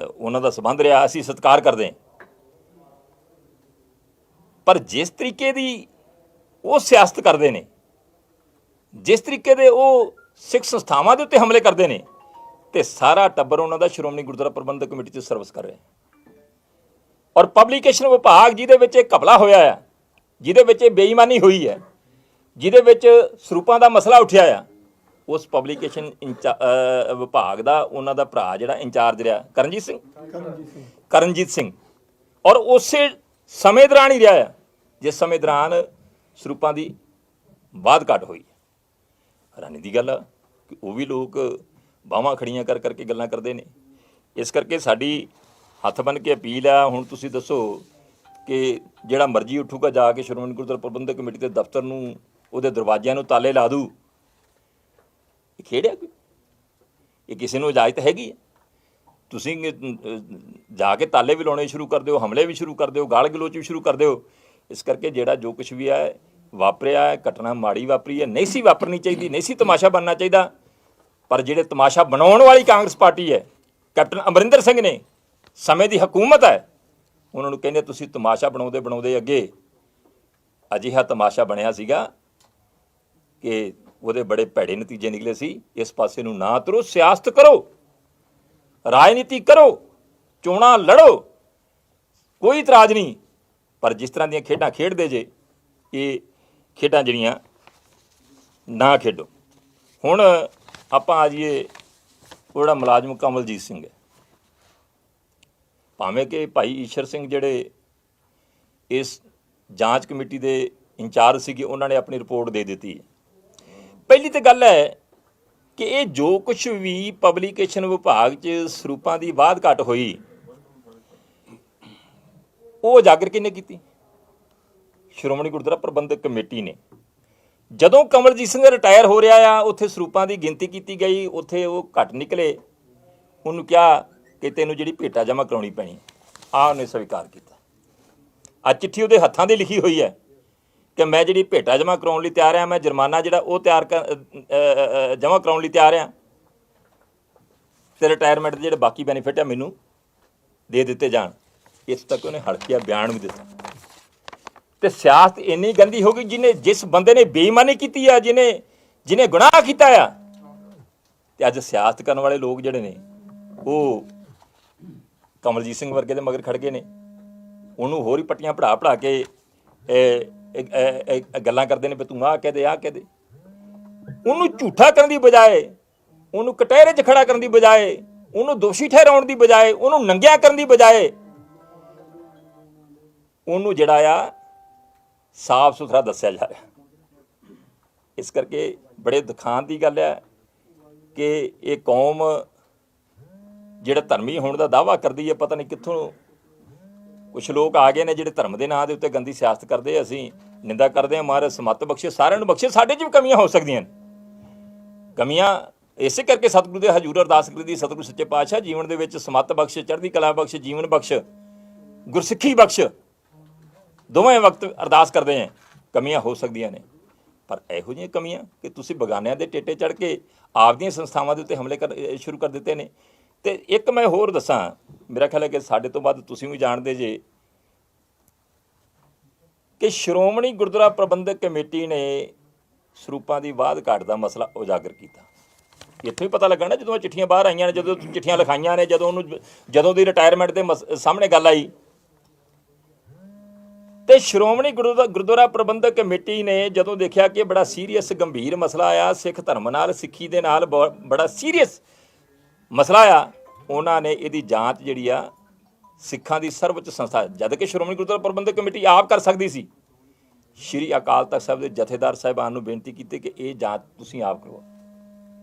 ਉਹਨਾਂ ਦਾ ਸੰਬੰਧ ਰਿਹਾ, ਅਸੀਂ ਸਤਿਕਾਰ ਕਰਦੇ ਹਾਂ। ਪਰ ਜਿਸ ਤਰੀਕੇ ਦੀ ਉਹ ਸਿਆਸਤ ਕਰਦੇ ਨੇ, ਜਿਸ ਤਰੀਕੇ ਦੇ ਉਹ ਸਿੱਖ ਸੰਸਥਾਵਾਂ ਦੇ ਉੱਤੇ ਹਮਲੇ ਕਰਦੇ ਨੇ, ਤੇ ਸਾਰਾ ਟੱਬਰ ਉਹਨਾਂ ਦਾ ਸ਼੍ਰੋਮਣੀ ਗੁਰਦੁਆਰਾ ਪ੍ਰਬੰਧਕ ਕਮੇਟੀ 'ਚ ਸਰਵਿਸ ਕਰ ਰਿਹਾ। ਔਰ ਪਬਲੀਕੇਸ਼ਨ ਵਿਭਾਗ ਜਿਹਦੇ ਵਿੱਚ ਇਹ ਘਪਲਾ ਹੋਇਆ ਆ, ਜਿਹਦੇ ਵਿੱਚ ਇਹ ਬੇਈਮਾਨੀ ਹੋਈ ਹੈ, ਜਿਹਦੇ ਵਿੱਚ ਸਰੂਪਾਂ ਦਾ ਮਸਲਾ ਉੱਠਿਆ ਆ, ਉਸ ਪਬਲੀਕੇਸ਼ਨ ਵਿਭਾਗ ਦਾ ਉਹਨਾਂ ਦਾ ਭਰਾ ਜਿਹੜਾ ਇੰਚਾਰਜ ਰਿਹਾ ਕਰਨਜੀਤ ਸਿੰਘ, ਔਰ ਉਸੇ ਸਮੇਂ ਦੌਰਾਨ ਹੀ ਰਿਹਾ ਆ ਜਿਸ ਸਮੇਂ ਦੌਰਾਨ ਸਰੂਪਾਂ ਦੀ ਵਾਧ ਘਾਟ ਹੋਈ। ਹੈਰਾਨੀ ਦੀ ਗੱਲ ਆ ਕਿ ਉਹ ਵੀ ਲੋਕ ਬਾਹਾਂ ਖੜੀਆਂ ਕਰ ਕਰਕੇ ਗੱਲਾਂ ਕਰਦੇ ਨੇ। ਇਸ ਕਰਕੇ ਸਾਡੀ ਹੱਥ ਬੰਨ੍ਹ ਕੇ ਅਪੀਲ ਆ, ਹੁਣ ਤੁਸੀਂ ਦੱਸੋ ਕਿ ਜਿਹੜਾ ਮਰਜ਼ੀ ਉੱਠੂਗਾ ਜਾ ਕੇ ਸ਼੍ਰੋਮਣੀ ਗੁਰਦੁਆਰਾ ਪ੍ਰਬੰਧਕ ਕਮੇਟੀ ਦੇ ਦਫ਼ਤਰ ਨੂੰ, ਉਹਦੇ ਦਰਵਾਜ਼ਿਆਂ ਨੂੰ ਤਾਲੇ ਲਾ ਦੂ, ਇਹ ਖੇਡਿਆ ਕੋਈ? ਇਹ ਕਿਸੇ ਨੂੰ ਇਜਾਜ਼ਤ ਹੈਗੀ ਹੈ? ਤੁਸੀਂ ਜਾ ਕੇ ਤਾਲੇ ਵੀ ਲਾਉਣੇ ਸ਼ੁਰੂ ਕਰ ਦਿਓ, ਹਮਲੇ ਵੀ ਸ਼ੁਰੂ ਕਰ ਦਿਓ, ਗਾਲ ਗਲੋਚ ਵੀ ਸ਼ੁਰੂ ਕਰ ਦਿਓ। ਇਸ ਕਰਕੇ ਜਿਹੜਾ ਜੋ ਕੁਛ ਵੀ ਹੈ ਵਾਪਰਿਆ ਹੈ, ਘਟਨਾ ਮਾੜੀ ਵਾਪਰੀ ਹੈ, ਨਹੀਂ ਸੀ ਵਾਪਰਨੀ ਚਾਹੀਦੀ, ਨਹੀਂ ਸੀ ਤਮਾਸ਼ਾ ਬਣਨਾ ਚਾਹੀਦਾ। ਪਰ ਜਿਹੜੇ ਤਮਾਸ਼ਾ ਬਣਾਉਣ ਵਾਲੀ ਕਾਂਗਰਸ ਪਾਰਟੀ ਹੈ, ਕੈਪਟਨ ਅਮਰਿੰਦਰ ਸਿੰਘ ਨੇ, ਸਮੇਂ ਦੀ ਹਕੂਮਤ ਹੈ, ਉਹਨਾਂ ਨੂੰ ਕਹਿੰਦੇ ਤੁਸੀਂ ਤਮਾਸ਼ਾ ਬਣਾਉਂਦੇ ਬਣਾਉਂਦੇ ਅੱਗੇ ਅਜਿਹਾ ਤਮਾਸ਼ਾ ਬਣਿਆ ਸੀਗਾ ਕਿ ਉਹਦੇ ਬੜੇ ਭੈੜੇ ਨਤੀਜੇ ਨਿਕਲੇ ਸੀ। ਇਸ ਪਾਸੇ ਨੂੰ ਨਾ ਤੁਰੋ, ਸਿਆਸਤ ਕਰੋ, ਰਾਜਨੀਤੀ ਕਰੋ, ਚੋਣਾਂ ਲੜੋ, ਕੋਈ ਇਤਰਾਜ਼ ਨਹੀਂ। ਪਰ ਜਿਸ ਤਰ੍ਹਾਂ ਦੀਆਂ ਖੇਡਾਂ ਖੇਡਦੇ ਜੇ, ਇਹ ਖੇਡਾਂ ਜਿਹੜੀਆਂ ਨਾ ਖੇਡੋ। ਹੁਣ ਆਪਾਂ ਆ ਜਾਈਏ ਉਹ ਜਿਹੜਾ ਮੁਲਾਜ਼ਮ ਕਮਲਜੀਤ ਸਿੰਘ ਹੈ, ਭਾਵੇਂ ਕਿ ਭਾਈ ਈਸ਼ਰ ਸਿੰਘ ਜਿਹੜੇ ਇਸ ਜਾਂਚ ਕਮੇਟੀ ਦੇ ਇੰਚਾਰਜ ਸੀਗੇ, ਉਹਨਾਂ ਨੇ ਆਪਣੀ ਰਿਪੋਰਟ ਦੇ ਦਿੱਤੀ ਹੈ। ਪਹਿਲੀ ਤਾਂ ਗੱਲ ਹੈ ਕਿ ਇਹ ਜੋ ਕੁਛ ਵੀ ਪਬਲੀਕੇਸ਼ਨ ਵਿਭਾਗ 'ਚ ਸਰੂਪਾਂ ਦੀ ਵਾਧ ਘਾਟ ਹੋਈ, ਉਹ ਉਜਾਗਰ ਕਿਹਨੇ ਕੀਤੀ? ਸ਼੍ਰੋਮਣੀ ਗੁਰਦੁਆਰਾ ਪ੍ਰਬੰਧਕ ਕਮੇਟੀ ਨੇ। ਜਦੋਂ ਕਮਲਜੀਤ ਸਿੰਘ ਰਿਟਾਇਰ ਹੋ ਰਿਹਾ ਆ, ਉੱਥੇ ਸਰੂਪਾਂ ਦੀ ਗਿਣਤੀ ਕੀਤੀ ਗਈ, ਉੱਥੇ ਉਹ ਘੱਟ ਨਿਕਲੇ। ਉਹਨੂੰ ਕਿਹਾ ਕਿ ਤੈਨੂੰ ਜਿਹੜੀ ਭੇਟਾ ਜਮ੍ਹਾਂ ਕਰਾਉਣੀ ਪੈਣੀ, ਉਹਨੇ ਸਵੀਕਾਰ ਕੀਤਾ। ਆ ਚਿੱਠੀ ਉਹਦੇ ਹੱਥਾਂ ਦੀ ਲਿਖੀ ਹੋਈ ਹੈ ਕਿ ਮੈਂ ਜਿਹੜੀ ਭੇਟਾ ਜਮ੍ਹਾਂ ਕਰਾਉਣ ਲਈ ਤਿਆਰ ਹਾਂ, ਮੈਂ ਜੁਰਮਾਨਾ ਜਿਹੜਾ ਉਹ ਜਮ੍ਹਾਂ ਕਰਾਉਣ ਲਈ ਤਿਆਰ ਹਾਂ, ਤੇ ਰਿਟਾਇਰਮੈਂਟ ਦੇ ਜਿਹੜੇ ਬਾਕੀ ਬੈਨੀਫਿਟ ਆ ਮੈਨੂੰ ਦੇ ਦਿੱਤੇ ਜਾਣ। ਇਸ ਤੱਕ ਉਹਨੇ ਹਲਕਿਆ ਬਿਆਨ ਵੀ ਦਿੱਤਾ। ਤੇ ਸਿਆਸਤ ਇੰਨੀ ਗੰਦੀ ਹੋ ਗਈ, ਜਿਸ ਬੰਦੇ ਨੇ ਬੇਈਮਾਨੀ ਕੀਤੀ ਆ, ਜਿਹਨੇ ਗੁਨਾਹ ਕੀਤਾ ਆ, ਤੇ ਅੱਜ ਸਿਆਸਤ ਕਰਨ ਵਾਲੇ ਲੋਕ ਜਿਹੜੇ ਨੇ ਉਹ ਕਮਲਜੀਤ ਸਿੰਘ ਵਰਗੇ ਦੇ ਮਗਰ ਖੜ ਗਏ ਨੇ, ਉਹਨੂੰ ਹੋਰ ਹੀ ਪੱਟੀਆਂ ਪੜ੍ਹਾ ਕੇ ਗੱਲਾਂ ਕਰਦੇ ਨੇ ਵੀ ਤੂੰ ਆਹ ਕਹਿ ਦੇ ਆਹ ਕਹਿ ਦੇ। ਉਹਨੂੰ ਝੂਠਾ ਕਰਨ ਦੀ ਬਜਾਏ, ਉਹਨੂੰ ਕਟਹਿਰੇ 'ਚ ਖੜਾ ਕਰਨ ਦੀ ਬਜਾਏ, ਉਹਨੂੰ ਦੋਸ਼ੀ ਠਹਿਰਾਉਣ ਦੀ ਬਜਾਏ, ਉਹਨੂੰ ਨੰਗਿਆ ਕਰਨ ਦੀ ਬਜਾਏ ਉਹਨੂੰ ਜਿਹੜਾ ਆ ਸਾਫ਼ ਸੁਥਰਾ ਦੱਸਿਆ ਜਾ ਰਿਹਾ। ਇਸ ਕਰਕੇ ਬੜੇ ਦੁਖਾਂਤ ਦੀ ਗੱਲ ਹੈ ਕਿ ਇਹ ਕੌਮ ਜਿਹੜਾ ਧਰਮੀ ਹੋਣ ਦਾ ਦਾਅਵਾ ਕਰਦੀ ਹੈ, ਪਤਾ ਨਹੀਂ ਕਿੱਥੋਂ ਕੁਛ ਲੋਕ ਆ ਗਏ ਨੇ ਜਿਹੜੇ ਧਰਮ ਦੇ ਨਾਂ ਦੇ ਉੱਤੇ ਗੰਦੀ ਸਿਆਸਤ ਕਰਦੇ। ਅਸੀਂ ਨਿੰਦਾ ਕਰਦੇ ਹਾਂ, ਮਹਾਰਾਜ ਸਮੱਤ ਬਖਸ਼ੇ, ਸਾਰਿਆਂ ਨੂੰ ਬਖਸ਼ੇ। ਸਾਡੇ 'ਚ ਵੀ ਕਮੀਆਂ ਹੋ ਸਕਦੀਆਂ ਨੇ, ਕਮੀਆਂ ਇਸੇ ਕਰਕੇ ਸਤਿਗੁਰੂ ਦੇ ਹਜ਼ੂਰ ਅਰਦਾਸ ਕਰੀਦੀ, ਸਤਿਗੁਰੂ ਸੱਚੇ ਪਾਤਸ਼ਾਹ ਜੀਵਨ ਦੇ ਵਿੱਚ ਸਮੱਤ ਬਖਸ਼, ਚੜ੍ਹਦੀ ਕਲਾ ਬਖਸ਼, ਜੀਵਨ ਬਖਸ਼, ਗੁਰਸਿੱਖੀ ਬਖਸ਼, ਦੋਵੇਂ ਵਕਤ ਅਰਦਾਸ ਕਰਦੇ ਹਾਂ। ਕਮੀਆਂ ਹੋ ਸਕਦੀਆਂ ਨੇ, ਪਰ ਇਹੋ ਜਿਹੀਆਂ ਕਮੀਆਂ ਕਿ ਤੁਸੀਂ ਬਗਾਨਿਆਂ ਦੇ ਟੇਟੇ ਚੜ੍ਹ ਕੇ ਆਪਦੀਆਂ ਸੰਸਥਾਵਾਂ ਦੇ ਉੱਤੇ ਹਮਲੇ ਸ਼ੁਰੂ ਕਰ ਦਿੱਤੇ ਨੇ। ਤੇ ਇੱਕ ਮੈਂ ਹੋਰ ਦੱਸਾਂ, ਮੇਰਾ ਖਿਆਲ ਹੈ ਕਿ ਸਾਡੇ ਤੋਂ ਵੱਧ ਤੁਸੀਂ ਵੀ ਜਾਣਦੇ ਜੇ ਕਿ ਸ਼੍ਰੋਮਣੀ ਗੁਰਦੁਆਰਾ ਪ੍ਰਬੰਧਕ ਕਮੇਟੀ ਨੇ ਸਰੂਪਾਂ ਦੀ ਵਾਧ ਘਾਟ ਦਾ ਮਸਲਾ ਉਜਾਗਰ ਕੀਤਾ। ਇੱਥੋਂ ਹੀ ਪਤਾ ਲੱਗਾ ਨਾ, ਜਦੋਂ ਚਿੱਠੀਆਂ ਬਾਹਰ ਆਈਆਂ ਨੇ, ਜਦੋਂ ਚਿੱਠੀਆਂ ਲਿਖਾਈਆਂ ਨੇ, ਜਦੋਂ ਦੀ ਰਿਟਾਇਰਮੈਂਟ ਦੇ ਸਾਹਮਣੇ ਗੱਲ ਆਈ, ਤੇ ਸ਼੍ਰੋਮਣੀ ਗੁਰਦੁਆਰਾ ਪ੍ਰਬੰਧਕ ਕਮੇਟੀ ਨੇ ਜਦੋਂ ਦੇਖਿਆ ਕਿ ਬੜਾ ਸੀਰੀਅਸ ਗੰਭੀਰ ਮਸਲਾ ਆ, ਸਿੱਖ ਧਰਮ ਨਾਲ, ਸਿੱਖੀ ਦੇ ਨਾਲ ਬੜਾ ਸੀਰੀਅਸ ਮਸਲਾ ਆ, ਉਹਨਾਂ ਨੇ ਇਹਦੀ ਜਾਂਚ ਜਿਹੜੀ ਆ ਸਿੱਖਾਂ ਦੀ ਸਰਵਉੱਚ ਸੰਸਥਾ, ਜਦ ਕਿ ਸ਼੍ਰੋਮਣੀ ਗੁਰਦੁਆਰਾ ਪ੍ਰਬੰਧਕ ਕਮੇਟੀ ਆਪ ਕਰ ਸਕਦੀ ਸੀ, ਸ਼੍ਰੀ ਅਕਾਲ ਤਖਤ ਸਾਹਿਬ ਦੇ ਜਥੇਦਾਰ ਸਾਹਿਬਾਨ ਨੂੰ ਬੇਨਤੀ ਕੀਤੀ ਕਿ ਇਹ ਜਾਂਚ ਤੁਸੀਂ ਆਪ ਕਰਵਾਓ।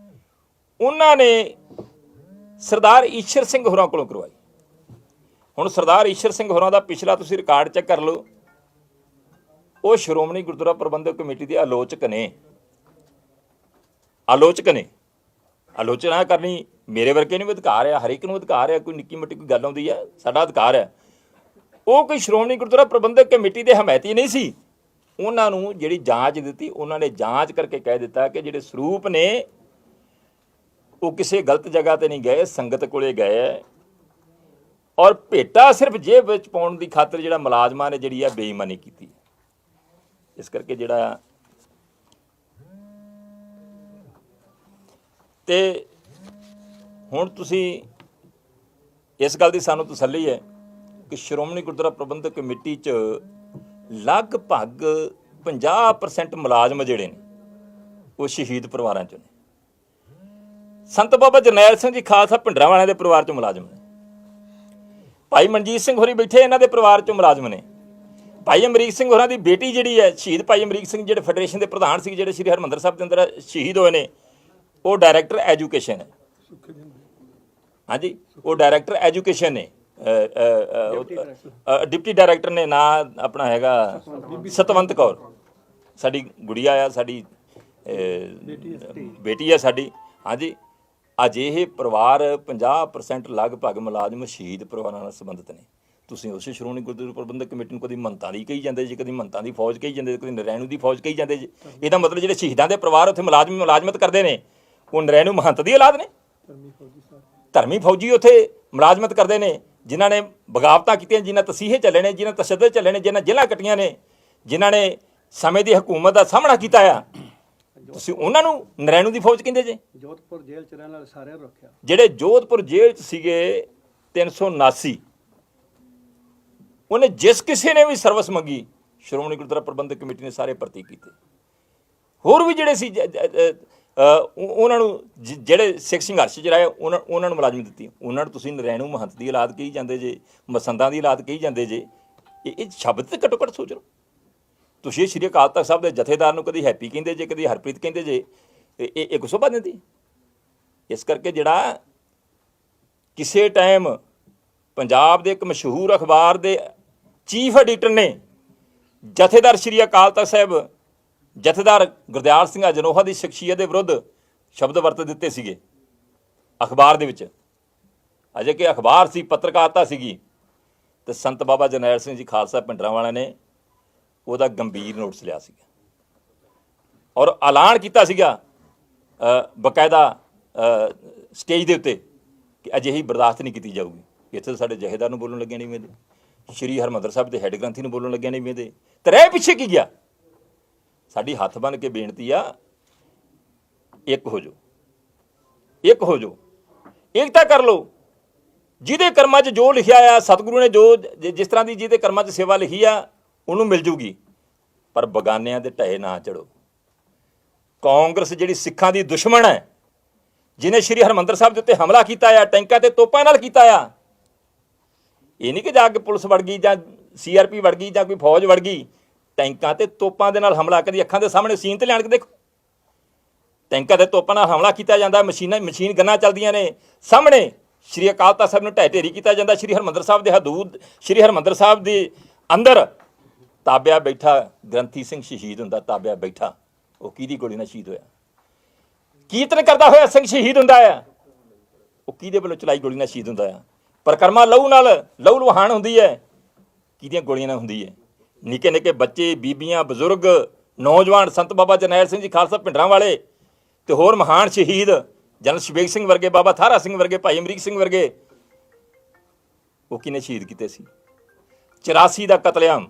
ਉਹਨਾਂ ਨੇ ਸਰਦਾਰ ਈਸ਼ਰ ਸਿੰਘ ਹੋਰਾਂ ਕੋਲੋਂ ਕਰਵਾਈ। ਹੁਣ ਸਰਦਾਰ ਈਸ਼ਰ ਸਿੰਘ ਹੋਰਾਂ ਦਾ ਪਿਛਲਾ ਤੁਸੀਂ ਰਿਕਾਰਡ ਚੈੱਕ ਕਰ ਲਓ। ਉਹ ਸ਼੍ਰੋਮਣੀ ਗੁਰਦੁਆਰਾ ਪ੍ਰਬੰਧਕ ਕਮੇਟੀ ਦੇ ਆਲੋਚਕ ਨੇ। ਆਲੋਚਨਾ ਕਰਨੀ ਮੇਰੇ ਵਰਗੇ ਨੂੰ ਵੀ ਅਧਿਕਾਰ ਆ, ਹਰ ਇੱਕ ਨੂੰ ਅਧਿਕਾਰ ਆ। ਕੋਈ ਨਿੱਕੀ ਮੋਟੀ ਕੋਈ ਗੱਲ ਆਉਂਦੀ ਆ, ਸਾਡਾ ਅਧਿਕਾਰ ਹੈ। ਉਹ ਕੋਈ ਸ਼੍ਰੋਮਣੀ ਗੁਰਦੁਆਰਾ ਪ੍ਰਬੰਧਕ ਕਮੇਟੀ ਦੇ ਹਮਾਇਤੀ ਨਹੀਂ ਸੀ। ਉਹਨਾਂ ਨੂੰ ਜਿਹੜੀ ਜਾਂਚ ਦਿੱਤੀ, ਉਹਨਾਂ ਨੇ ਜਾਂਚ ਕਰਕੇ ਕਹਿ ਦਿੱਤਾ ਕਿ ਜਿਹੜੇ ਸਰੂਪ ਨੇ ਉਹ ਕਿਸੇ ਗਲਤ ਜਗ੍ਹਾ ਤੇ ਨਹੀਂ ਗਏ, ਸੰਗਤ ਕੋਲੇ ਗਏ, ਔਰ ਭੇਟਾ ਸਿਰਫ ਜੇਬ ਵਿੱਚ ਪਾਉਣ ਦੀ ਖਾਤਰ ਜਿਹੜਾ ਮੁਲਾਜ਼ਮਾਂ ਨੇ ਜਿਹੜੀ ਆ ਬੇਈਮਾਨੀ ਕੀਤੀ। ਇਸ ਕਰਕੇ ਜਿਹੜਾ ਤੇ ਹੁਣ ਤੁਸੀਂ ਇਸ ਗੱਲ ਦੀ ਸਾਨੂੰ ਤਸੱਲੀ ਹੈ ਕਿ ਸ਼੍ਰੋਮਣੀ ਗੁਰਦੁਆਰਾ ਪ੍ਰਬੰਧਕ ਕਮੇਟੀ 'ਚ ਲਗਭਗ 50% ਮੁਲਾਜ਼ਮ ਜਿਹੜੇ ਨੇ ਉਹ ਸ਼ਹੀਦ ਪਰਿਵਾਰਾਂ 'ਚੋਂ ਨੇ। ਸੰਤ ਬਾਬਾ ਜਰਨੈਲ ਸਿੰਘ ਜੀ ਖਾਲਸਾ ਭਿੰਡਰਾਂ ਵਾਲਿਆਂ ਦੇ ਪਰਿਵਾਰ 'ਚੋਂ ਮੁਲਾਜ਼ਮ ਨੇ। ਭਾਈ ਮਨਜੀਤ ਸਿੰਘ ਹੋਰੀ ਬੈਠੇ, ਇਹਨਾਂ ਦੇ ਪਰਿਵਾਰ 'ਚੋਂ ਮੁਲਾਜ਼ਮ ਨੇ। ਭਾਈ ਅਮਰੀਕ ਸਿੰਘ ਹੋਰਾਂ ਦੀ ਬੇਟੀ ਜਿਹੜੀ ਹੈ, ਸ਼ਹੀਦ ਭਾਈ ਅਮਰੀਕ ਸਿੰਘ ਜਿਹੜੇ ਫੈਡਰੇਸ਼ਨ ਦੇ ਪ੍ਰਧਾਨ ਸੀ, ਜਿਹੜੇ ਸ੍ਰੀ ਹਰਿਮੰਦਰ ਸਾਹਿਬ ਦੇ ਅੰਦਰ ਸ਼ਹੀਦ ਹੋਏ ਨੇ, ਉਹ ਡਾਇਰੈਕਟਰ ਐਜੂਕੇਸ਼ਨ ਹੈ। ਹਾਂਜੀ, ਉਹ ਡਾਇਰੈਕਟਰ ਐਜੂਕੇਸ਼ਨ ਨੇ, ਡਿਪਟੀ ਡਾਇਰੈਕਟਰ ਨੇ, ਨਾਂ ਆਪਣਾ ਹੈਗਾ ਸਤਵੰਤ ਕੌਰ, ਸਾਡੀ ਗੁੜੀਆ ਆ, ਸਾਡੀ ਬੇਟੀ ਆ ਸਾਡੀ। ਹਾਂਜੀ, ਅਜਿਹੇ ਪਰਿਵਾਰ 50% ਲਗਭਗ ਮੁਲਾਜ਼ਮ ਸ਼ਹੀਦ ਪਰਿਵਾਰਾਂ ਨਾਲ ਸੰਬੰਧਿਤ ਨੇ। ਤੁਸੀਂ ਉਸੇ ਸ਼੍ਰੋਮਣੀ ਗੁਰਦੁਆਰਾ ਪ੍ਰਬੰਧਕ ਕਮੇਟੀ ਨੂੰ ਕਦੀ ਮੰਤਾਂ ਦੀ ਕਹੀ ਜਾਂਦੇ ਜੀ, ਕਦੀ ਮੰਤਾਂ ਦੀ ਫੌਜ ਕਹੀ ਜਾਂਦੇ, ਕਦੀ ਨਰੈਣੂ ਦੀ ਫੌਜ ਕਹੀ ਜਾਂਦੇ ਜੀ। ਇਹਦਾ ਮਤਲਬ ਜਿਹੜੇ ਸ਼ਹੀਦਾਂ ਦੇ ਪਰਿਵਾਰ ਉੱਥੇ ਮੁਲਾਜ਼ਮਤ ਕਰਦੇ ਨੇ, ਉਹ ਨਰੈਣੂ ਮਹੰਤ ਦੀ ਔਲਾਦ ਨੇ। ਧਰਮੀ ਫੌਜੀ ਉੱਥੇ ਮੁਲਾਜ਼ਮਤ ਕਰਦੇ ਨੇ, ਜਿਨ੍ਹਾਂ ਨੇ ਬਗਾਵਤਾਂ ਕੀਤੀਆਂ, ਜਿਨ੍ਹਾਂ ਤਸੀਹੇ ਚੱਲੇ ਨੇ, ਜਿਨ੍ਹਾਂ ਤਸ਼ੱਦਦ ਚੱਲੇ ਨੇ, ਜਿਨ੍ਹਾਂ ਜੇਲ੍ਹਾਂ ਕੱਟੀਆਂ ਨੇ, ਜਿਨ੍ਹਾਂ ਨੇ ਸਮੇਂ ਦੀ ਹਕੂਮਤ ਦਾ ਸਾਹਮਣਾ ਕੀਤਾ ਆ। ਤੁਸੀਂ ਉਹਨਾਂ ਨੂੰ ਨਰੈਣੂ ਦੀ ਫੌਜ ਕਹਿੰਦੇ ਜੇ। ਜੋਧਪੁਰ ਜੇਲ੍ਹ ਚ ਰਹਿਣ ਵਾਲੇ ਸਾਰਿਆਂ ਨੂੰ ਰੱਖਿਆ। ਜਿਹੜੇ ਜੋਧਪੁਰ ਜੇਲ੍ਹ 'ਚ ਸੀਗੇ 379, ਉਹਨੇ ਜਿਸ ਕਿਸੇ ਨੇ ਵੀ ਸਰਵਿਸ ਮੰਗੀ, ਸ਼੍ਰੋਮਣੀ ਗੁਰਦੁਆਰਾ ਪ੍ਰਬੰਧਕ ਕਮੇਟੀ ਨੇ ਸਾਰੇ ਭਰਤੀ ਕੀਤੇ। ਹੋਰ ਵੀ ਜਿਹੜੇ ਸੀ ਉਹਨਾਂ ਨੂੰ ਜਿਹੜੇ ਸਿੱਖ ਸੰਘਰਸ਼ 'ਚ ਰਹੇ, ਉਹਨਾਂ ਨੂੰ ਮੁਲਾਜ਼ਮਤ ਦਿੱਤੀ। ਉਹਨਾਂ ਨੂੰ ਤੁਸੀਂ ਨਰੈਣੂ ਮਹੰਤ ਦੀ ਔਲਾਦ ਕਹੀ ਜਾਂਦੇ ਜੇ, ਮਸੰਦਾਂ ਦੀ ਔਲਾਦ ਕਹੀ ਜਾਂਦੇ ਜੇ। ਇਹ ਸ਼ਬਦ ਤੇ ਘੱਟੋ ਘੱਟ ਸੋਚ ਲਓ। ਤੁਸੀਂ ਸ਼੍ਰੀ ਅਕਾਲ ਤਖਤ ਸਾਹਿਬ ਦੇ ਜਥੇਦਾਰ ਨੂੰ ਕਦੀ ਹੈਪੀ ਕਹਿੰਦੇ ਜੇ, ਕਦੀ ਹਰਪ੍ਰੀਤ ਕਹਿੰਦੇ ਜੇ। ਇਹ ਕੁਛ ਸੋਭਾ ਦਿੰਦੀ। ਇਸ ਕਰਕੇ ਜਿਹੜਾ ਕਿਸੇ ਟਾਈਮ ਪੰਜਾਬ ਦੇ ਇੱਕ ਮਸ਼ਹੂਰ ਅਖਬਾਰ ਦੇ ਚੀਫ ਐਡੀਟਰ ਨੇ ਜਥੇਦਾਰ ਸ਼੍ਰੀ ਅਕਾਲ ਤਖਤ ਸਾਹਿਬ ਜਥੇਦਾਰ ਗੁਰਦਿਆਲ ਸਿੰਘ ਅਜਨੋਹਾ ਦੀ ਸ਼ਖਸੀਅਤ ਦੇ ਵਿਰੁੱਧ ਸ਼ਬਦ ਵਰਤ ਦਿੱਤੇ ਸੀਗੇ ਅਖਬਾਰ ਦੇ ਵਿੱਚ। ਅਜੇ ਕਿ ਅਖਬਾਰ ਸੀ, ਪੱਤਰਕਾਰਤਾ ਸੀਗੀ, ਤੇ ਸੰਤ ਬਾਬਾ ਜਰਨੈਲ ਸਿੰਘ ਜੀ ਖਾਲਸਾ ਭਿੰਡਰਾਂ ਵਾਲਿਆਂ ਨੇ ਉਹਦਾ ਗੰਭੀਰ ਨੋਟਿਸ ਲਿਆ ਸੀਗਾ ਔਰ ਐਲਾਨ ਕੀਤਾ ਸੀਗਾ ਬਕਾਇਦਾ ਸਟੇਜ ਦੇ ਉੱਤੇ ਕਿ ਅਜਿਹੀ ਬਰਦਾਸ਼ਤ ਨਹੀਂ ਕੀਤੀ ਜਾਊਗੀ। ਇੱਥੇ ਸਾਡੇ ਜਥੇਦਾਰ ਨੂੰ ਬੋਲਣ ਲੱਗਿਆ ਨਹੀਂ ਵੇਂਦੇ, ਸ਼੍ਰੀ ਹਰਿਮੰਦਰ ਸਾਹਿਬ ਦੇ ਹੈੱਡ ਗ੍ਰੰਥੀ ਨੂੰ ਬੋਲਣ ਲੱਗਿਆ ਨਹੀਂ ਵੇਂਦੇ, ਤੇ ਰਹਿ ਪਿੱਛੇ ਕੀ ਗਿਆ। ਸਾਡੀ ਹੱਥ ਬੰਨ੍ਹ ਕੇ ਬੇਨਤੀ ਆ, ਇੱਕ ਹੋ ਜਾਓ, ਏਕਤਾ ਕਰ ਲਓ। ਜਿਹਦੇ ਕਰਮਾਂ 'ਚ ਜੋ ਲਿਖਿਆ ਆ, ਸਤਿਗੁਰੂ ਨੇ ਜੋ ਜਿਸ ਤਰ੍ਹਾਂ ਦੀ ਜਿਹਦੇ ਕਰਮਾਂ 'ਚ ਸੇਵਾ ਲਿਖੀ ਆ ਉਹਨੂੰ ਮਿਲ ਜੂਗੀ। ਪਰ ਬਗਾਨਿਆਂ ਦੇ ਢਏ ਨਾ ਚੜੋ। ਕਾਂਗਰਸ ਜਿਹੜੀ ਸਿੱਖਾਂ ਦੀ ਦੁਸ਼ਮਣ ਹੈ, ਜਿਹਨੇ ਸ਼੍ਰੀ ਹਰਿਮੰਦਰ ਸਾਹਿਬ ਦੇ ਉੱਤੇ ਹਮਲਾ ਕੀਤਾ ਆ, ਟੈਂਕਾਂ ਤੇ ਤੋਪਾਂ ਨਾਲ ਕੀਤਾ ਆ, ਇਹ ਨਹੀਂ ਕਿ ਜਾ ਕੇ ਪੁਲਿਸ ਵੜ ਗਈ ਜਾਂ CRP ਵੜ ਗਈ ਜਾਂ ਕੋਈ ਫੌਜ ਵੜ ਗਈ। ਟੈਂਕਾਂ ਤੇ ਤੋਪਾਂ ਦੇ ਨਾਲ ਹਮਲਾ, ਕਦੀ ਅੱਖਾਂ ਦੇ ਸਾਹਮਣੇ ਸੀਨ ਤੇ ਲਿਆਣ ਕੇ ਦੇਖੋ। ਟੈਂਕਾਂ ਤੇ ਤੋਪਾਂ ਨਾਲ ਹਮਲਾ ਕੀਤਾ ਜਾਂਦਾ, ਮਸ਼ੀਨ ਗੰਨਾਂ ਚੱਲਦੀਆਂ ਨੇ ਸਾਹਮਣੇ। ਸ਼੍ਰੀ ਅਕਾਲ ਤਖ਼ਤ ਸਾਹਿਬ ਨੂੰ ਢਹਿ ਢੇਰੀ ਕੀਤਾ ਜਾਂਦਾ। ਸ਼੍ਰੀ ਹਰਿਮੰਦਰ ਸਾਹਿਬ ਦੇ ਹਦੂਦ, ਸ਼੍ਰੀ ਹਰਿਮੰਦਰ ਸਾਹਿਬ ਦੇ ਅੰਦਰ ਤਾਬਿਆ ਬੈਠਾ ਗ੍ਰੰਥੀ ਸਿੰਘ ਸ਼ਹੀਦ ਹੁੰਦਾ। ਤਾਬਿਆ ਬੈਠਾ, ਉਹ ਕਿਹਦੀ ਗੋਲੀ ਨਾਲ ਸ਼ਹੀਦ ਹੋਇਆ? ਕੀਰਤਨ ਕਰਦਾ ਹੋਇਆ ਸਿੰਘ ਸ਼ਹੀਦ ਹੁੰਦਾ ਆ, ਉਹ ਕਿਹਦੇ ਵੱਲੋਂ ਚਲਾਈ ਗੋਲੀ ਨਾਲ ਸ਼ਹੀਦ ਹੁੰਦਾ ਆ? ਪਰਿਕਰਮਾ ਲਹੂ ਨਾਲ, ਲਹੂ ਲੁਹਾਨ ਹੁੰਦੀ ਹੈ, ਕਿਹਦੀਆਂ ਗੋਲੀਆਂ ਨਾਲ ਹੁੰਦੀ ਹੈ? ਨਿੱਕੇ ਨਿੱਕੇ ਬੱਚੇ, ਬੀਬੀਆਂ, ਬਜ਼ੁਰਗ, ਨੌਜਵਾਨ, ਸੰਤ ਬਾਬਾ ਜਰਨੈਲ ਸਿੰਘ ਜੀ ਖਾਲਸਾ ਭਿੰਡਰਾਂ ਵਾਲੇ ਤੇ ਹੋਰ ਮਹਾਨ ਸ਼ਹੀਦ, ਜਨਰਲ ਸ਼ਬੇਗ ਸਿੰਘ ਵਰਗੇ, ਬਾਬਾ ਥਾਰਾ ਸਿੰਘ ਵਰਗੇ, ਭਾਈ ਅਮਰੀਕ ਸਿੰਘ ਵਰਗੇ, ਉਹ ਕਿਹਨੇ ਸ਼ਹੀਦ ਕੀਤੇ ਸੀ? 84 ਦਾ ਕਤਲੇਆਮ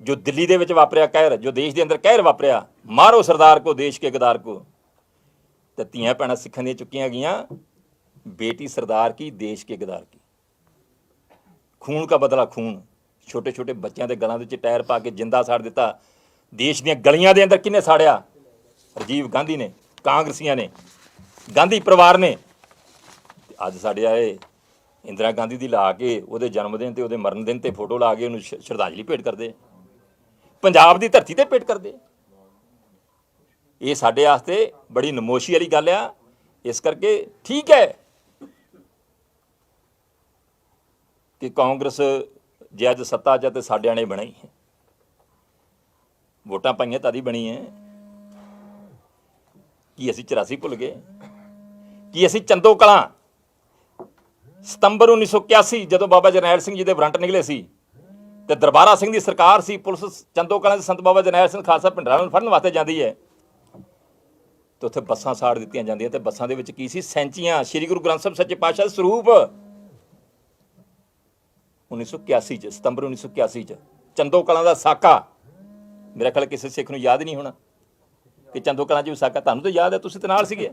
ਜੋ ਦਿੱਲੀ ਦੇ ਵਿੱਚ ਵਾਪਰਿਆ, ਕਹਿਰ ਜੋ ਦੇਸ਼ ਦੇ ਅੰਦਰ ਕਹਿਰ ਵਾਪਰਿਆ, ਮਾਰੋ ਸਰਦਾਰ ਕੋ ਦੇਸ਼ ਕੇ ਗਦਾਰ ਕੋ। ਤੇ ਧੀਆਂ ਭੈਣਾਂ ਸਿੱਖਾਂ ਦੀਆਂ ਚੁੱਕੀਆਂ ਗਈਆਂ, ਬੇਟੀ ਸਰਦਾਰ ਕੀ ਦੇਸ਼ ਕੇ ਗਦਾਰ ਕੀ। ਖੂਨ ਕਾ ਬਦਲਾ ਖੂਨ। ਛੋਟੇ ਛੋਟੇ ਬੱਚਿਆਂ ਦੇ ਗਲਾਂ ਦੇ ਵਿੱਚ ਟਾਇਰ ਪਾ ਕੇ ਜਿੰਦਾ ਸਾੜ ਦਿੱਤਾ। ਦੇਸ਼ ਦੀਆਂ ਗਲੀਆਂ ਦੇ ਅੰਦਰ ਕਿਹਨੇ ਸਾੜਿਆ? ਰਾਜੀਵ ਗਾਂਧੀ ਨੇ, ਕਾਂਗਰਸੀਆਂ ਨੇ, ਗਾਂਧੀ ਪਰਿਵਾਰ ਨੇ। ਅੱਜ ਸਾਡੇ ਆਏ ਇੰਦਰਾ ਗਾਂਧੀ ਦੀ ਲਾ ਕੇ ਉਹਦੇ ਜਨਮ ਦਿਨ ਤੇ ਉਹਦੇ ਮਰਨ ਦਿਨ ਤੇ ਫੋਟੋ ਲਾ ਕੇ ਉਹਨੂੰ ਸ਼ਰਧਾਂਜਲੀ ਭੇਟ ਕਰਦੇ, ਪੰਜਾਬ ਦੀ ਧਰਤੀ ਤੇ ਭੇਟ ਕਰਦੇ। ਇਹ ਸਾਡੇ ਵਾਸਤੇ ਬੜੀ ਨਮੋਸ਼ੀ ਵਾਲੀ ਗੱਲ ਆ। ਇਸ ਕਰਕੇ ਠੀਕ ਹੈ ਕਿ ਕਾਂਗਰਸ ਜੇ ਅੱਜ ਸੱਤਾ 'ਚ ਤੇ ਸਾਡਿਆਂ ਨੇ ਬਣਾਈ ਹੈ, ਵੋਟਾਂ ਪਾਈਆਂ ਤਾਂ ਦੀ ਬਣੀ ਹੈ। ਕੀ ਅਸੀਂ 84 ਭੁੱਲ ਗਏ? ਕੀ ਅਸੀਂ ਚੰਦੋ ਕਲਾਂ ਸਤੰਬਰ 1981 ਜਦੋਂ ਬਾਬਾ ਜਰਨੈਲ ਸਿੰਘ ਜੀ ਦੇ ਵਾਰੰਟ ਨਿਕਲੇ ਸੀ ਤੇ ਦਰਬਾਰਾ ਸਿੰਘ ਦੀ ਸਰਕਾਰ ਸੀ, ਪੁਲਿਸ ਚੰਦੋ ਕਲਾਂ ਦੇ ਸੰਤ ਬਾਬਾ ਜਰਨੈਲ ਸਿੰਘ ਖਾਲਸਾ ਭਿੰਡਰਾਂ ਨੂੰ ਫੜਨ ਵਾਸਤੇ ਜਾਂਦੀ ਹੈ ਤੇ ਉੱਥੇ ਬੱਸਾਂ ਸਾੜ ਦਿੱਤੀਆਂ ਜਾਂਦੀਆਂ। ਤੇ ਬੱਸਾਂ ਦੇ ਵਿੱਚ ਕੀ ਸੀ? ਸੈਂਚੀਆਂ, ਸ੍ਰੀ ਗੁਰੂ ਗ੍ਰੰਥ ਸਾਹਿਬ ਸੱਚੇ ਪਾਤਸ਼ਾਹ ਦੇ ਸਰੂਪ। 1981 'ਚ, ਸਤੰਬਰ 1981 'ਚ ਚੰਦੋ ਕਲਾਂ ਦਾ ਸਾਕਾ। ਮੇਰਾ ਖਿਆਲ ਕਿਸੇ ਸਿੱਖ ਨੂੰ ਯਾਦ ਨਹੀਂ ਹੋਣਾ ਕਿ ਚੰਦੋ ਕਲਾਂ 'ਚ ਵੀ ਸਾਕਾ। ਤੁਹਾਨੂੰ ਤਾਂ ਯਾਦ ਹੈ, ਤੁਸੀਂ ਤਾਂ ਨਾਲ ਸੀਗੇ।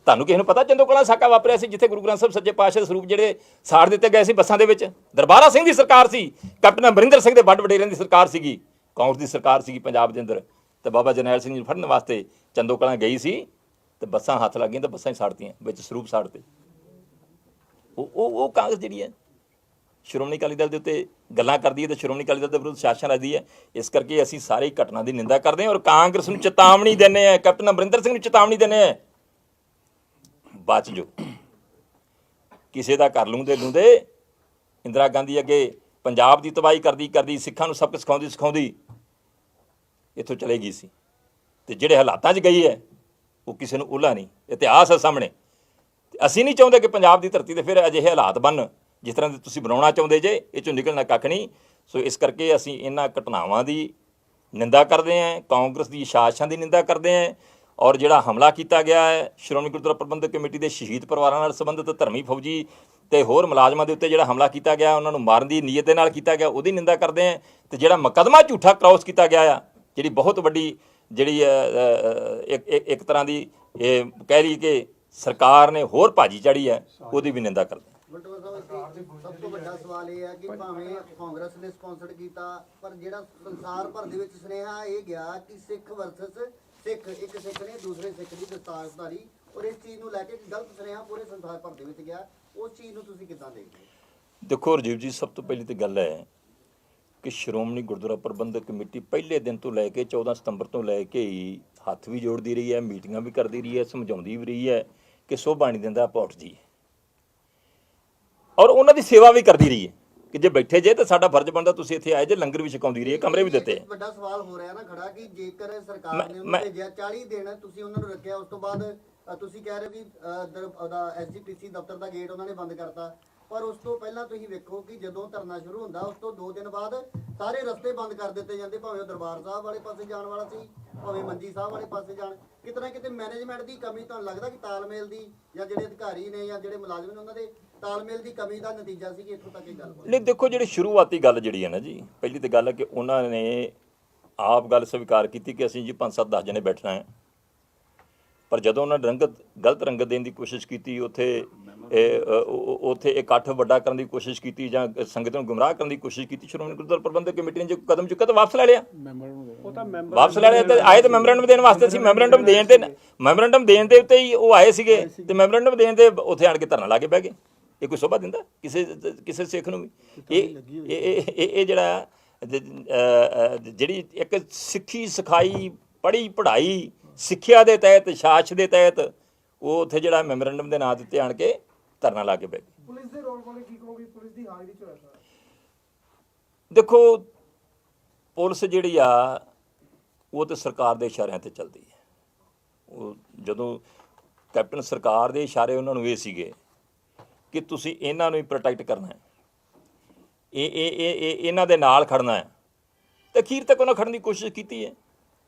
ਤੁਹਾਨੂੰ ਕਿਸੇ ਨੂੰ ਪਤਾ ਚੰਦੋ ਕਲਾਂ ਸਾਕਾ ਵਾਪਰਿਆ ਸੀ ਜਿੱਥੇ ਗੁਰੂ ਗ੍ਰੰਥ ਸਾਹਿਬ ਸੱਚੇ ਪਾਤਸ਼ਾਹ ਦੇ ਸਰੂਪ ਜਿਹੜੇ ਸਾੜ ਦਿੱਤੇ ਗਏ ਸੀ ਬੱਸਾਂ ਦੇ ਵਿੱਚ? ਦਰਬਾਰਾ ਸਿੰਘ ਦੀ ਸਰਕਾਰ ਸੀ, ਕੈਪਟਨ ਅਮਰਿੰਦਰ ਸਿੰਘ ਦੇ ਵੱਡ ਵਡੇਰਿਆਂ ਦੀ ਸਰਕਾਰ ਸੀਗੀ, ਕਾਂਗਰਸ ਦੀ ਸਰਕਾਰ ਸੀਗੀ ਪੰਜਾਬ ਦੇ ਅੰਦਰ। ਤੇ ਬਾਬਾ ਜਰਨੈਲ ਸਿੰਘ ਜੀ ਨੂੰ ਫੜਨ ਵਾਸਤੇ ਚੰਦੋ ਕਲਾਂ ਗਈ ਸੀ ਤੇ ਬੱਸਾਂ ਹੱਥ ਲੱਗ ਗਈਆਂ ਤੇ ਬੱਸਾਂ ਹੀ ਸਾੜਤੀਆਂ, ਵਿੱਚ ਸਰੂਪ ਸਾੜਤੇ। ਉਹ ਕਾਂਗਰਸ ਜਿਹੜੀ ਹੈ ਸ਼੍ਰੋਮਣੀ ਅਕਾਲੀ ਦਲ ਦੇ ਉੱਤੇ ਗੱਲਾਂ ਕਰਦੀ ਹੈ ਤੇ ਸ਼੍ਰੋਮਣੀ ਅਕਾਲੀ ਦਲ ਦੇ ਵਿਰੁੱਧ ਸ਼ਾਸਨ ਰੱਖਦੀ ਹੈ। ਇਸ ਕਰਕੇ ਅਸੀਂ ਸਾਰੇ ਘਟਨਾ ਦੀ ਨਿੰਦਾ ਕਰਦੇ ਹਾਂ ਔਰ ਕਾਂਗਰਸ ਨੂੰ ਚੇਤਾਵਨੀ ਦਿੰਦੇ ਹਾਂ, ਕੈਪਟਨ ਅਮਰਿੰਦਰ ਸਿੰਘ ਨੂੰ ਚੇਤਾਵਨੀ ਦਿੰਦੇ ਹਾਂ, ਬਚ ਜੋ। ਕਿਸੇ ਦਾ ਘਰ ਲੂੰਦੇ ਇੰਦਰਾ ਗਾਂਧੀ ਅੱਗੇ ਪੰਜਾਬ ਦੀ ਤਬਾਹੀ ਕਰਦੀ ਸਿੱਖਾਂ ਨੂੰ ਸਬਕ ਸਿਖਾਉਂਦੀ ਇੱਥੋਂ ਚਲੇ ਗਈ ਸੀ। ਤੇ ਜਿਹੜੇ ਹਾਲਾਤਾਂ 'ਚ ਗਈ ਹੈ ਉਹ ਕਿਸੇ ਨੂੰ ਉੱਲਾ ਨਹੀਂ, ਇਤਿਹਾਸ ਹੈ ਸਾਹਮਣੇ। ਤੇ ਅਸੀਂ ਨਹੀਂ ਚਾਹੁੰਦੇ ਕਿ ਪੰਜਾਬ ਦੀ ਧਰਤੀ 'ਤੇ ਫਿਰ ਅਜਿਹੇ ਹਾਲਾਤ ਬਣਨ ਜਿਸ ਤਰ੍ਹਾਂ ਦੇ ਤੁਸੀਂ ਬਣਾਉਣਾ ਚਾਹੁੰਦੇ ਜੇ। ਇਹ 'ਚੋਂ ਨਿਕਲਣਾ ਕੱਖ ਨਹੀਂ। ਸੋ ਇਸ ਕਰਕੇ ਅਸੀਂ ਇਹਨਾਂ ਘਟਨਾਵਾਂ ਦੀ ਨਿੰਦਾ ਕਰਦੇ ਹਾਂ, ਕਾਂਗਰਸ ਦੀ ਸ਼ਾਸਨ ਦੀ ਨਿੰਦਾ ਕਰਦੇ ਹਾਂ। ਔਰ ਜਿਹੜਾ ਹਮਲਾ ਕੀਤਾ ਗਿਆ ਹੈ ਸ਼੍ਰੋਮਣੀ ਗੁਰਦੁਆਰਾ ਪ੍ਰਬੰਧਕ ਕਮੇਟੀ ਦੇ ਸ਼ਹੀਦ ਪਰਿਵਾਰਾਂ ਨਾਲ ਸੰਬੰਧਿਤ ਧਰਮੀ ਫੌਜੀ ਤੇ ਹੋਰ ਮੁਲਾਜ਼ਮਾਂ ਦੇ ਉੱਤੇ ਜਿਹੜਾ ਹਮਲਾ ਕੀਤਾ ਗਿਆ, ਉਹਨਾਂ ਨੂੰ ਮਾਰਨ ਦੀ ਨੀਅਤ ਦੇ ਨਾਲ ਕੀਤਾ ਗਿਆ, ਉਹਦੀ ਨਿੰਦਾ ਕਰਦੇ ਹਾਂ। ਤੇ ਜਿਹੜਾ ਮੁਕੱਦਮਾ ਝੂਠਾ ਕ੍ਰਾਸ ਕੀਤਾ ਗਿਆ ਆ, ਜਿਹੜੀ ਬਹੁਤ ਵੱਡੀ ਜਿਹੜੀ ਇੱਕ ਤਰ੍ਹਾਂ ਦੀ ਇਹ ਕਹਿ ਰਹੀ ਕਿ ਸਰਕਾਰ ਨੇ ਹੋਰ ਭਾਜੀ ਚੜੀ ਹੈ, ਉਹਦੀ ਵੀ ਨਿੰਦਾ ਕਰਦੇ। ਸਭ ਤੋਂ ਵੱਡਾ ਸਵਾਲ ਇਹ ਹੈ ਕਿ ਭਾਵੇਂ ਕਾਂਗਰਸ ਨੇ ਸਪਾਂਸਰ ਕੀਤਾ, ਪਰ ਜਿਹੜਾ ਸੰਸਾਰ ਭਰ ਦੇ ਵਿੱਚ ਸੁਨੇਹਾ ਇਹ ਗਿਆ ਕਿ ਸਿੱਖ ਵਰਸਸ ਸਿੱਖ, ਇੱਕ ਸਿੱਖ ਨੇ ਦੂਸਰੇ ਸਿੱਖ ਦੀ ਦਸਤਾਰਧਾਰੀ, ਔਰ ਇਸ ਚੀਜ਼ ਨੂੰ ਲੈ ਕੇ ਗਲਤ ਸੁਨੇਹਾ ਪੂਰੇ ਸੰਸਾਰ ਭਰ ਦੇ ਵਿੱਚ ਗਿਆ। ਉਸ ਚੀਜ਼ ਨੂੰ ਤੁਸੀਂ ਕਿੱਦਾਂ ਦੇਖਦੇ ਹੋ? ਦੇਖੋ ਰਾਜੀਵ ਜੀ, ਸਭ ਤੋਂ ਪਹਿਲੀ ਤਾਂ ਗੱਲ ਹੈ ਕਿ ਸ਼੍ਰੋਮਣੀ ਗੁਰਦੁਆਰਾ ਪ੍ਰਬੰਧਕ ਕਮੇਟੀ ਪਹਿਲੇ ਦਿਨ ਤੋਂ ਲੈ ਕੇ 14 ਸਤੰਬਰ ਤੋਂ ਲੈ ਕੇ ਹੀ ਹੱਥ ਵੀ ਜੋੜਦੀ ਰਹੀ ਹੈ, ਮੀਟਿੰਗਾਂ ਵੀ ਕਰਦੀ ਰਹੀ ਹੈ, ਸਮਝਾਉਂਦੀ ਵੀ ਰਹੀ ਹੈ ਕਿ ਸੋਭਾ ਨਹੀਂ ਦਿੰਦਾ ਆਪਾਂ ਉੱਠ ਜੀ, ਔਰ ਉਹਨਾਂ ਦੀ ਸੇਵਾ ਵੀ ਕਰਦੀ ਰਹੀ ਹੈ ਕਿ ਜੇ ਬੈਠੇ ਜੇ ਤਾਂ ਸਾਡਾ ਫਰਜ਼ ਬਣਦਾ ਤੁਸੀਂ ਇੱਥੇ ਆਏ ਜੇ, ਲੰਗਰ ਵੀ ਛਕਾਉਂਦੀ ਰਹੀ ਹੈ, ਕਮਰੇ ਵੀ ਦਿੱਤੇ। ਵੱਡਾ ਸਵਾਲ ਹੋ ਰਿਹਾ ਨਾ ਖੜਾ ਕਿ ਜੇਕਰ ਸਰਕਾਰ ਨੇ ਉਹਨੂੰ ਭੇਜਿਆ 40 ਦਿਨ, ਤੁਸੀਂ ਉਹਨਾਂ ਨੂੰ ਰੱਖਿਆ, ਉਸ ਤੋਂ ਬਾਅਦ ਤੁਸੀਂ ਕਹਿ ਰਹੇ ਵੀ ਉਹਦਾ SGPC ਦਫ਼ਤਰ ਦਾ ਗੇਟ ਉਹਨਾਂ ਨੇ ਬੰਦ ਕਰਤਾ, ਪਰ ਉਸ ਤੋਂ ਪਹਿਲਾਂ ਤੁਸੀਂ ਵੇਖੋ ਕਿ ਜਦੋਂ ਧਰਨਾ ਸ਼ੁਰੂ ਹੁੰਦਾ ਉਸ ਤੋਂ 2 ਦਿਨ ਬਾਅਦ ਸਾਰੇ ਰਸਤੇ ਬੰਦ ਕਰ ਦਿੱਤੇ ਜਾਂਦੇ, ਭਾਵੇਂ ਉਹ ਦਰਬਾਰ ਸਾਹਿਬ ਵਾਲੇ ਪਾਸੇ ਜਾਣ ਵਾਲਾ ਸੀ, ਭਾਵੇਂ ਮੰਜੀ ਸਾਹਿਬ ਵਾਲੇ ਪਾਸੇ ਜਾਣ। ਕਿਤੇ ਕਿਤੇ ਮੈਨੇਜਮੈਂਟ ਦੀ ਕਮੀ ਤੁਹਾਨੂੰ ਲੱਗਦਾ ਕਿ ਤਾਲਮੇਲ ਦੀ, ਜਾਂ ਜਿਹੜੇ ਅਧਿਕਾਰੀ ਨੇ ਜਾਂ ਜਿਹੜੇ ਮੁਲਾਜ਼ਮ ਨੇ ਉਹਨਾਂ ਦੇ ਤਾਲਮੇਲ ਦੀ ਕਮੀ ਦਾ ਨਤੀਜਾ ਸੀ ਕਿ ਇੱਥੋਂ ਤੱਕ ਇਹ ਗੱਲ ਹੋਈ? ਨਹੀਂ, ਦੇਖੋ ਜਿਹੜੀ ਸ਼ੁਰੂਆਤੀ ਗੱਲ ਜਿਹੜੀ ਹੈ ਨਾ ਜੀ, ਪਹਿਲੀ ਤਾਂ ਗੱਲ ਹੈ ਕਿ ਉਹਨਾਂ ਨੇ ਆਪ ਗੱਲ ਸਵੀਕਾਰ ਕੀਤੀ ਕਿ ਅਸੀਂ ਜੀ 5-7-10 ਜਣੇ ਬੈਠਣਾ ਹੈ, ਪਰ ਜਦੋਂ ਉਹਨਾਂ ਨੇ ਗਲਤ ਰੰਗਤ ਦੇਣ ਦੀ ਕੋਸ਼ਿਸ਼ ਕੀਤੀ, ਉੱਥੇ ਉੱਥੇ ਇਕੱਠ ਵੱਡਾ ਕਰਨ ਦੀ ਕੋਸ਼ਿਸ਼ ਕੀਤੀ ਜਾਂ ਸੰਗਤ ਨੂੰ ਗੁੰਮਰਾਹ ਕਰਨ ਦੀ ਕੋਸ਼ਿਸ਼ ਕੀਤੀ, ਸ਼੍ਰੋਮਣੀ ਗੁਰਦੁਆਰਾ ਪ੍ਰਬੰਧਕ ਕਮੇਟੀ ਨੇ ਜੇ ਕਦਮ ਚੁੱਕਿਆ ਤਾਂ ਵਾਪਸ ਲੈ ਲਿਆ। ਉਹ ਤਾਂ ਮੈਂਬਰ ਵਾਪਸ ਲੈ ਲਿਆ ਤੇ ਆਏ ਤੇ ਮੈਮੋਰੈਂਡਮ ਦੇਣ ਵਾਸਤੇ ਸੀ। ਮੈਮੋਰੈਂਡਮ ਦੇਣ ਦੇ ਉੱਤੇ ਹੀ ਉਹ ਆਏ ਸੀਗੇ ਤੇ ਮੈਮੋਰੈਂਡਮ ਦੇਣ ਦੇ ਉੱਥੇ ਆਣ ਕੇ ਧਰਨਾ ਲਾ ਕੇ ਬਹਿ ਗਏ। ਇਹ ਕੋਈ ਸ਼ੋਭਾ ਦਿੰਦਾ ਕਿਸੇ ਸਿੱਖ ਨੂੰ ਵੀ? ਇਹ ਜਿਹੜਾ ਜਿਹੜੀ ਇੱਕ ਸਿੱਖੀ ਸਿਖਾਈ ਪੜ੍ਹੀ ਪੜ੍ਹਾਈ ਸਿੱਖਿਆ ਦੇ ਤਹਿਤ ਸ਼ਾਸਨ ਦੇ ਤਹਿਤ ਉਹ ਉੱਥੇ ਜਿਹੜਾ ਮੈਮੋਰੈਂਡਮ ਦੇ ਨਾਂ ਦੇ ਉੱਤੇ ਆਣ ਕੇ ਧਰਨਾ ਲਾ ਕੇ ਬਹਿ ਗਏ। ਪੁਲਿਸ ਦੇ ਰੋਲ ਬਾਰੇ ਕੀ ਕਹੋਗੇ? ਪੁਲਿਸ ਦੀ ਹਾਜ਼ਰੀ ਚ ਹੋਇਆ ਸਾਰਾ। ਦੇਖੋ ਪੁਲਿਸ ਜਿਹੜੀ ਆ ਉਹ ਤਾਂ ਸਰਕਾਰ ਦੇ ਇਸ਼ਾਰਿਆਂ ਤੇ ਚੱਲਦੀ ਹੈ। ਉਹ ਜਦੋਂ ਕੈਪਟਨ ਸਰਕਾਰ ਦੇ ਇਸ਼ਾਰੇ ਉਹਨਾਂ ਨੂੰ ਇਹ ਸੀਗੇ ਕਿ ਤੁਸੀਂ ਇਹਨਾਂ ਨੂੰ ਹੀ ਪ੍ਰੋਟੈਕਟ ਕਰਨਾ ਹੈ, ਇਹਨਾਂ ਦੇ ਨਾਲ ਖੜਨਾ ਹੈ, ਤੇ ਅਖੀਰ ਤੱਕ ਉਹਨਾਂ ਖੜਨ ਦੀ ਕੋਸ਼ਿਸ਼ ਕੀਤੀ ਹੈ।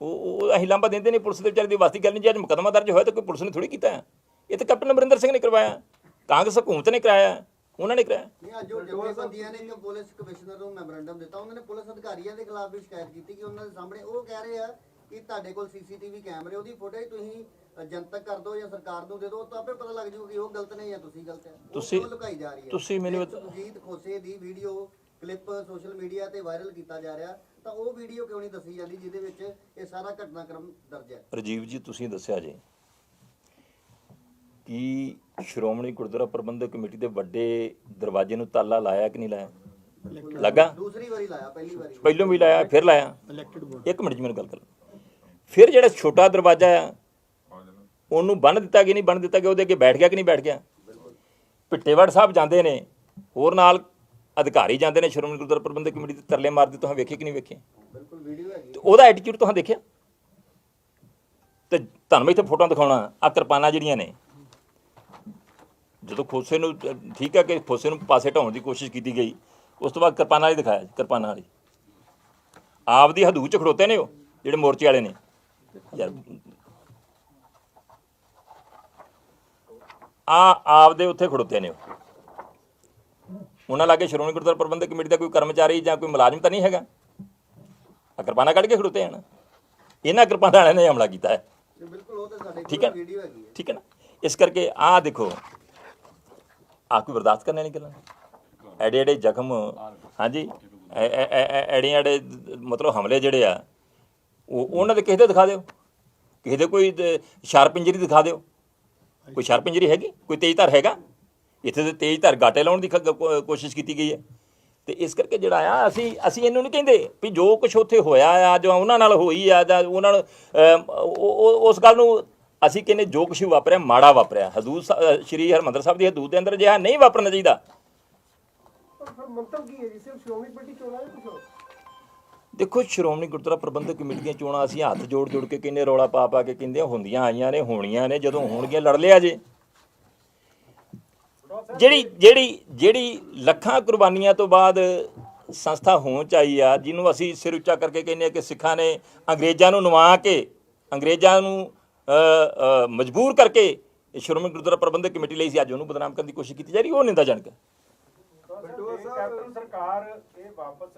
ਉਹ ਅਸੀਂ ਲਾਂਭਾ ਦਿੰਦੇ ਨਹੀਂ ਪੁਲਿਸ ਦੇ ਵਿਚਾਰੇ ਦੀ ਵਾਸਤੀ ਗੱਲ ਨਹੀਂ। ਜੇ ਅੱਜ ਮੁਕੱਦਮਾ ਦਰਜ ਹੋਇਆ ਤਾਂ ਕੋਈ ਪੁਲਿਸ ਨੇ ਥੋੜੀ ਕੀਤਾ ਹੈ। ਇਹ ਤਾਂ ਕੈਪਟਨ ਅਮਰਿੰਦਰ ਸਿੰਘ ਨੇ ਕਰਵਾਇਆ, ਕਾਂਗਰਸ ਹਕੂਮਤ ਨੇ ਕਰਾਇਆ, ਉਹਨਾਂ ਨੇ ਕਰਾਇਆ। ਨਹੀਂ, ਅੱਜ ਜੋ ਜਥੇਬੰਦੀਆਂ ਨੇ ਜੋ ਪੁਲਿਸ ਕਮਿਸ਼ਨਰ ਨੂੰ ਮੈਮੋਰੈਂਡਮ ਦਿੱਤਾ, ਉਹਨਾਂ ਨੇ ਪੁਲਿਸ ਅਧਿਕਾਰੀਆਂ ਦੇ ਖਿਲਾਫ ਵੀ ਸ਼ਿਕਾਇਤ ਕੀਤੀ ਕਿ ਉਹਨਾਂ ਦੇ ਸਾਹਮਣੇ ਉਹ ਕਹਿ ਰਹੇ ਆ ਕਿ ਤੁਹਾਡੇ ਕੋਲ ਸੀਸੀਟੀਵੀ ਕੈਮਰੇ, ਉਹਦੀ ਫੁਟੇਜ ਤੁਸੀਂ ਜਨਤਕ ਕਰ ਦਿਓ ਜਾਂ ਸਰਕਾਰ ਨੂੰ ਦੇ ਦਿਓ, ਤਾਂ ਆਪੇ ਪਤਾ ਲੱਗ ਜਾਊ ਕਿ ਉਹ ਗਲਤ ਨੇ ਜਾਂ ਤੁਸੀਂ ਗਲਤ ਹੈ। ਤੁਸੀਂ ਲੁਕਾਈ ਜਾ ਰਹੀ ਹੈ। ਤੁਸੀਂ ਮੈਨੂੰ ਸੁਰਜੀਤ ਖੋਸੇ ਦੀ ਵੀਡੀਓ ਕਲਿੱਪ ਸੋਸ਼ਲ ਮੀਡੀਆ ਤੇ ਵਾਇਰਲ ਕੀਤਾ ਜਾ ਰਿਹਾ, ਤਾਂ ਉਹ ਵੀਡੀਓ ਕਿਉਂ ਨਹੀਂ ਦੱਸੀ ਜਾਂਦੀ ਜਿਹਦੇ ਵਿੱਚ ਇਹ ਸਾਰਾ ਘਟਨਾਕ੍ਰਮ ਦਰਜ ਹੈ? ਰਾਜੀਵ ਜੀ ਤੁਸੀਂ ਦੱਸਿਆ ਜੀ ਕਿ ਸ਼੍ਰੋਮਣੀ ਗੁਰਦੁਆਰਾ ਪ੍ਰਬੰਧਕ ਕਮੇਟੀ ਦੇ ਵੱਡੇ ਦਰਵਾਜ਼ੇ ਨੂੰ ਤਾਲਾ ਲਾਇਆ ਕਿ ਨਹੀਂ ਲਾਇਆ? ਲੱਗਾ। ਦੂਸਰੀ ਵਾਰੀ ਲਾਇਆ, ਪਹਿਲੀ ਵਾਰੀ ਪਹਿਲੋਂ ਵੀ ਲਾਇਆ, ਫਿਰ ਲਾਇਆ। ਇੱਕ ਮਿੰਟ ਜੀ ਮੈਨੂੰ ਗੱਲ ਕਰ। ਫਿਰ ਜਿਹੜਾ ਛੋਟਾ ਦਰਵਾਜ਼ਾ ਆ ਉਹਨੂੰ ਬੰਨ੍ਹ ਦਿੱਤਾ ਕਿ ਨਹੀਂ ਬੰਨ੍ਹ ਦਿੱਤਾ ਗਿਆ? ਉਹਦੇ ਅੱਗੇ ਬੈਠ ਗਿਆ ਕਿ ਨਹੀਂ ਬੈਠ ਗਿਆ? ਭਿੱਟੇਵੜ ਸਾਹਿਬ ਜਾਂਦੇ ਨੇ, ਹੋਰ ਨਾਲ ਅਧਿਕਾਰੀ ਜਾਂਦੇ ਨੇ ਸ਼੍ਰੋਮਣੀ ਗੁਰਦੁਆਰਾ ਪ੍ਰਬੰਧਕ ਕਮੇਟੀ ਦੇ, ਤਰਲੇ ਮਾਰਦੇ ਤੁਸੀਂ ਵੇਖੇ ਕਿ ਨਹੀਂ ਵੇਖੇ? ਬਿਲਕੁਲ ਵੀਡੀਓ ਹੈਗੀ। ਉਹਦਾ ਐਟੀਟਿਊਡ ਤੁਸੀਂ ਦੇਖਿਆ? ਤੇ ਤੁਹਾਨੂੰ ਮੈਂ ਇੱਥੇ ਫੋਟੋਆਂ ਦਿਖਾਉਣਾ। ਆ ਕਿਰਪਾਨਾਂ ਜਿਹੜੀਆਂ ਨੇ, ਜਦੋਂ ਖੋਸੇ ਨੂੰ ਠੀਕ ਹੈ ਕਿ ਖੋਸੇ ਨੂੰ ਪਾਸੇ ਢਾਉਣ ਦੀ ਕੋਸ਼ਿਸ਼ ਕੀਤੀ ਗਈ, ਉਸ ਤੋਂ ਬਾਅਦ ਕਿਰਪਾਨਾਂ ਵਾਲੀ ਦਿਖਾਇਆ। ਕਿਰਪਾਨਾਂ ਵਾਲੀ ਆਪਦੀ ਹਦੂਦ 'ਚ ਖੜੋਤੇ ਨੇ ਉਹ ਜਿਹੜੇ ਮੋਰਚੇ ਵਾਲੇ ਨੇ। ਯਾਰ ਆਪਦੇ ਉੱਥੇ ਖੜੋਤੇ ਨੇ ਉਹ। ਉਹਨਾਂ ਲਾਗੇ ਸ਼੍ਰੋਮਣੀ ਗੁਰਦੁਆਰਾ ਪ੍ਰਬੰਧਕ ਕਮੇਟੀ ਦਾ ਕੋਈ ਕਰਮਚਾਰੀ ਜਾਂ ਕੋਈ ਮੁਲਾਜ਼ਮ ਤਾਂ ਨਹੀਂ ਹੈਗਾ। ਆ ਕਿਰਪਾਨਾਂ ਕੱਢ ਕੇ ਖੜੋਤੇ ਹਨ। ਇਹਨਾਂ ਕਿਰਪਾਨਾਂ ਵਾਲਿਆਂ ਨੇ ਹਮਲਾ ਕੀਤਾ ਹੈ। ਬਿਲਕੁਲ, ਉਹ ਤਾਂ ਸਾਡੇ ਠੀਕ ਹੈ, ਕੋਲ ਵੀਡੀਓ ਹੈਗੀ ਹੈ। ਠੀਕ ਹੈ ਨਾ। ਇਸ ਕਰਕੇ ਆਹ ਦੇਖੋ, ਆਹ ਕੋਈ ਬਰਦਾਸ਼ਤ ਕਰਨੇ ਨਹੀਂ ਗੱਲਾਂ। ਐਡੇ ਜ਼ਖਮ, ਹਾਂਜੀ, ਐੜੇ ਮਤਲਬ ਹਮਲੇ ਜਿਹੜੇ ਆ ਉਹਨਾਂ ਦੇ ਕਿਸੇ ਦੇ ਦਿਖਾ ਦਿਓ, ਕਿਸੇ ਦੇ ਕੋਈ ਸ਼ਾਰਪ ਇੰਜਰੀ ਦਿਖਾ ਦਿਓ। ਕੋਈ ਸ਼ਾਰਪ ਇੰਜਰੀ ਹੈਗੀ? ਕੋਈ ਤੇਜ਼ ਧਾਰ ਹੈਗਾ? ਇੱਥੇ ਤੇ ਤੇਜ਼ ਧਾਰ ਗਾਟੇ ਲਾਉਣ ਦੀ ਕੋਸ਼ਿਸ਼ ਕੀਤੀ ਗਈ ਹੈ। ਤੇ ਇਸ ਕਰਕੇ ਜਿਹੜਾ ਆ ਅਸੀਂ ਇਹਨੂੰ ਨਹੀਂ ਕਹਿੰਦੇ ਵੀ ਜੋ ਕੁਛ ਉੱਥੇ ਹੋਇਆ ਆ ਜਾਂ ਉਹਨਾਂ ਨਾਲ ਹੋਈ ਆ ਜਾਂ ਉਹਨਾਂ ਨੂੰ ਉਸ ਗੱਲ ਨੂੰ ਅਸੀਂ ਕਹਿੰਦੇ ਜੋ ਕੁਛ ਵਾਪਰਿਆ ਮਾੜਾ ਵਾਪਰਿਆ। ਹਦੂਦ ਸ਼੍ਰੀ ਹਰਿਮੰਦਰ ਸਾਹਿਬ ਦੀ ਹਦੂਦ ਦੇ ਅੰਦਰ ਅਜਿਹਾ ਨਹੀਂ ਵਾਪਰਨਾ ਚਾਹੀਦਾ। ਪਰ ਫਿਰ ਮੰਤਵ ਕੀ ਹੈ ਜੀ? ਸਿਰਫ ਸ਼੍ਰੋਮਣੀ ਕਮੇਟੀ ਚੋਣਾਂ ਜਾਂ ਕੁਝ ਹੋਰ? ਦੇਖੋ ਸ਼੍ਰੋਮਣੀ ਗੁਰਦੁਆਰਾ ਪ੍ਰਬੰਧਕ ਕਮੇਟੀ ਦੀਆਂ ਚੋਣਾਂ ਅਸੀਂ ਹੱਥ ਜੋੜ ਕੇ ਕਹਿੰਦੇ, ਰੌਲਾ ਪਾ ਕੇ ਕਹਿੰਦੇ ਹੁੰਦੀਆਂ ਆਈਆਂ ਨੇ, ਹੋਣੀਆਂ ਨੇ, ਜਦੋਂ ਹੋਣਗੀਆਂ ਲੜ ਲਿਆ ਜੇ। ਜਿਹੜੀ ਲੱਖਾਂ ਕੁਰਬਾਨੀਆਂ ਤੋਂ ਬਾਅਦ ਸੰਸਥਾ ਹੋਂਦ 'ਚ ਆਈ ਆ, ਜਿਹਨੂੰ ਅਸੀਂ ਸਿਰ ਉੱਚਾ ਕਰਕੇ ਕਹਿੰਦੇ ਹਾਂ ਕਿ ਸਿੱਖਾਂ ਨੇ ਅੰਗਰੇਜ਼ਾਂ ਨੂੰ ਨਵਾ ਕੇ, ਅੰਗਰੇਜ਼ਾਂ ਨੂੰ ਮਜਬੂਰ ਕਰਕੇ ਸ਼੍ਰੋਮਣੀ ਗੁਰਦੁਆਰਾ ਪ੍ਰਬੰਧਕ ਕਮੇਟੀ ਲਈ ਸੀ, ਅੱਜ ਉਹਨੂੰ ਬਦਨਾਮ ਕਰਨ ਦੀ ਕੋਸ਼ਿਸ਼ ਕੀਤੀ ਜਾ ਰਹੀ, ਉਹ ਨਿੰਦਾਜਨਕ ਹੈ। ਕੈਪਟਨ ਸਰਕਾਰ ਇਹ ਵਾਪਸ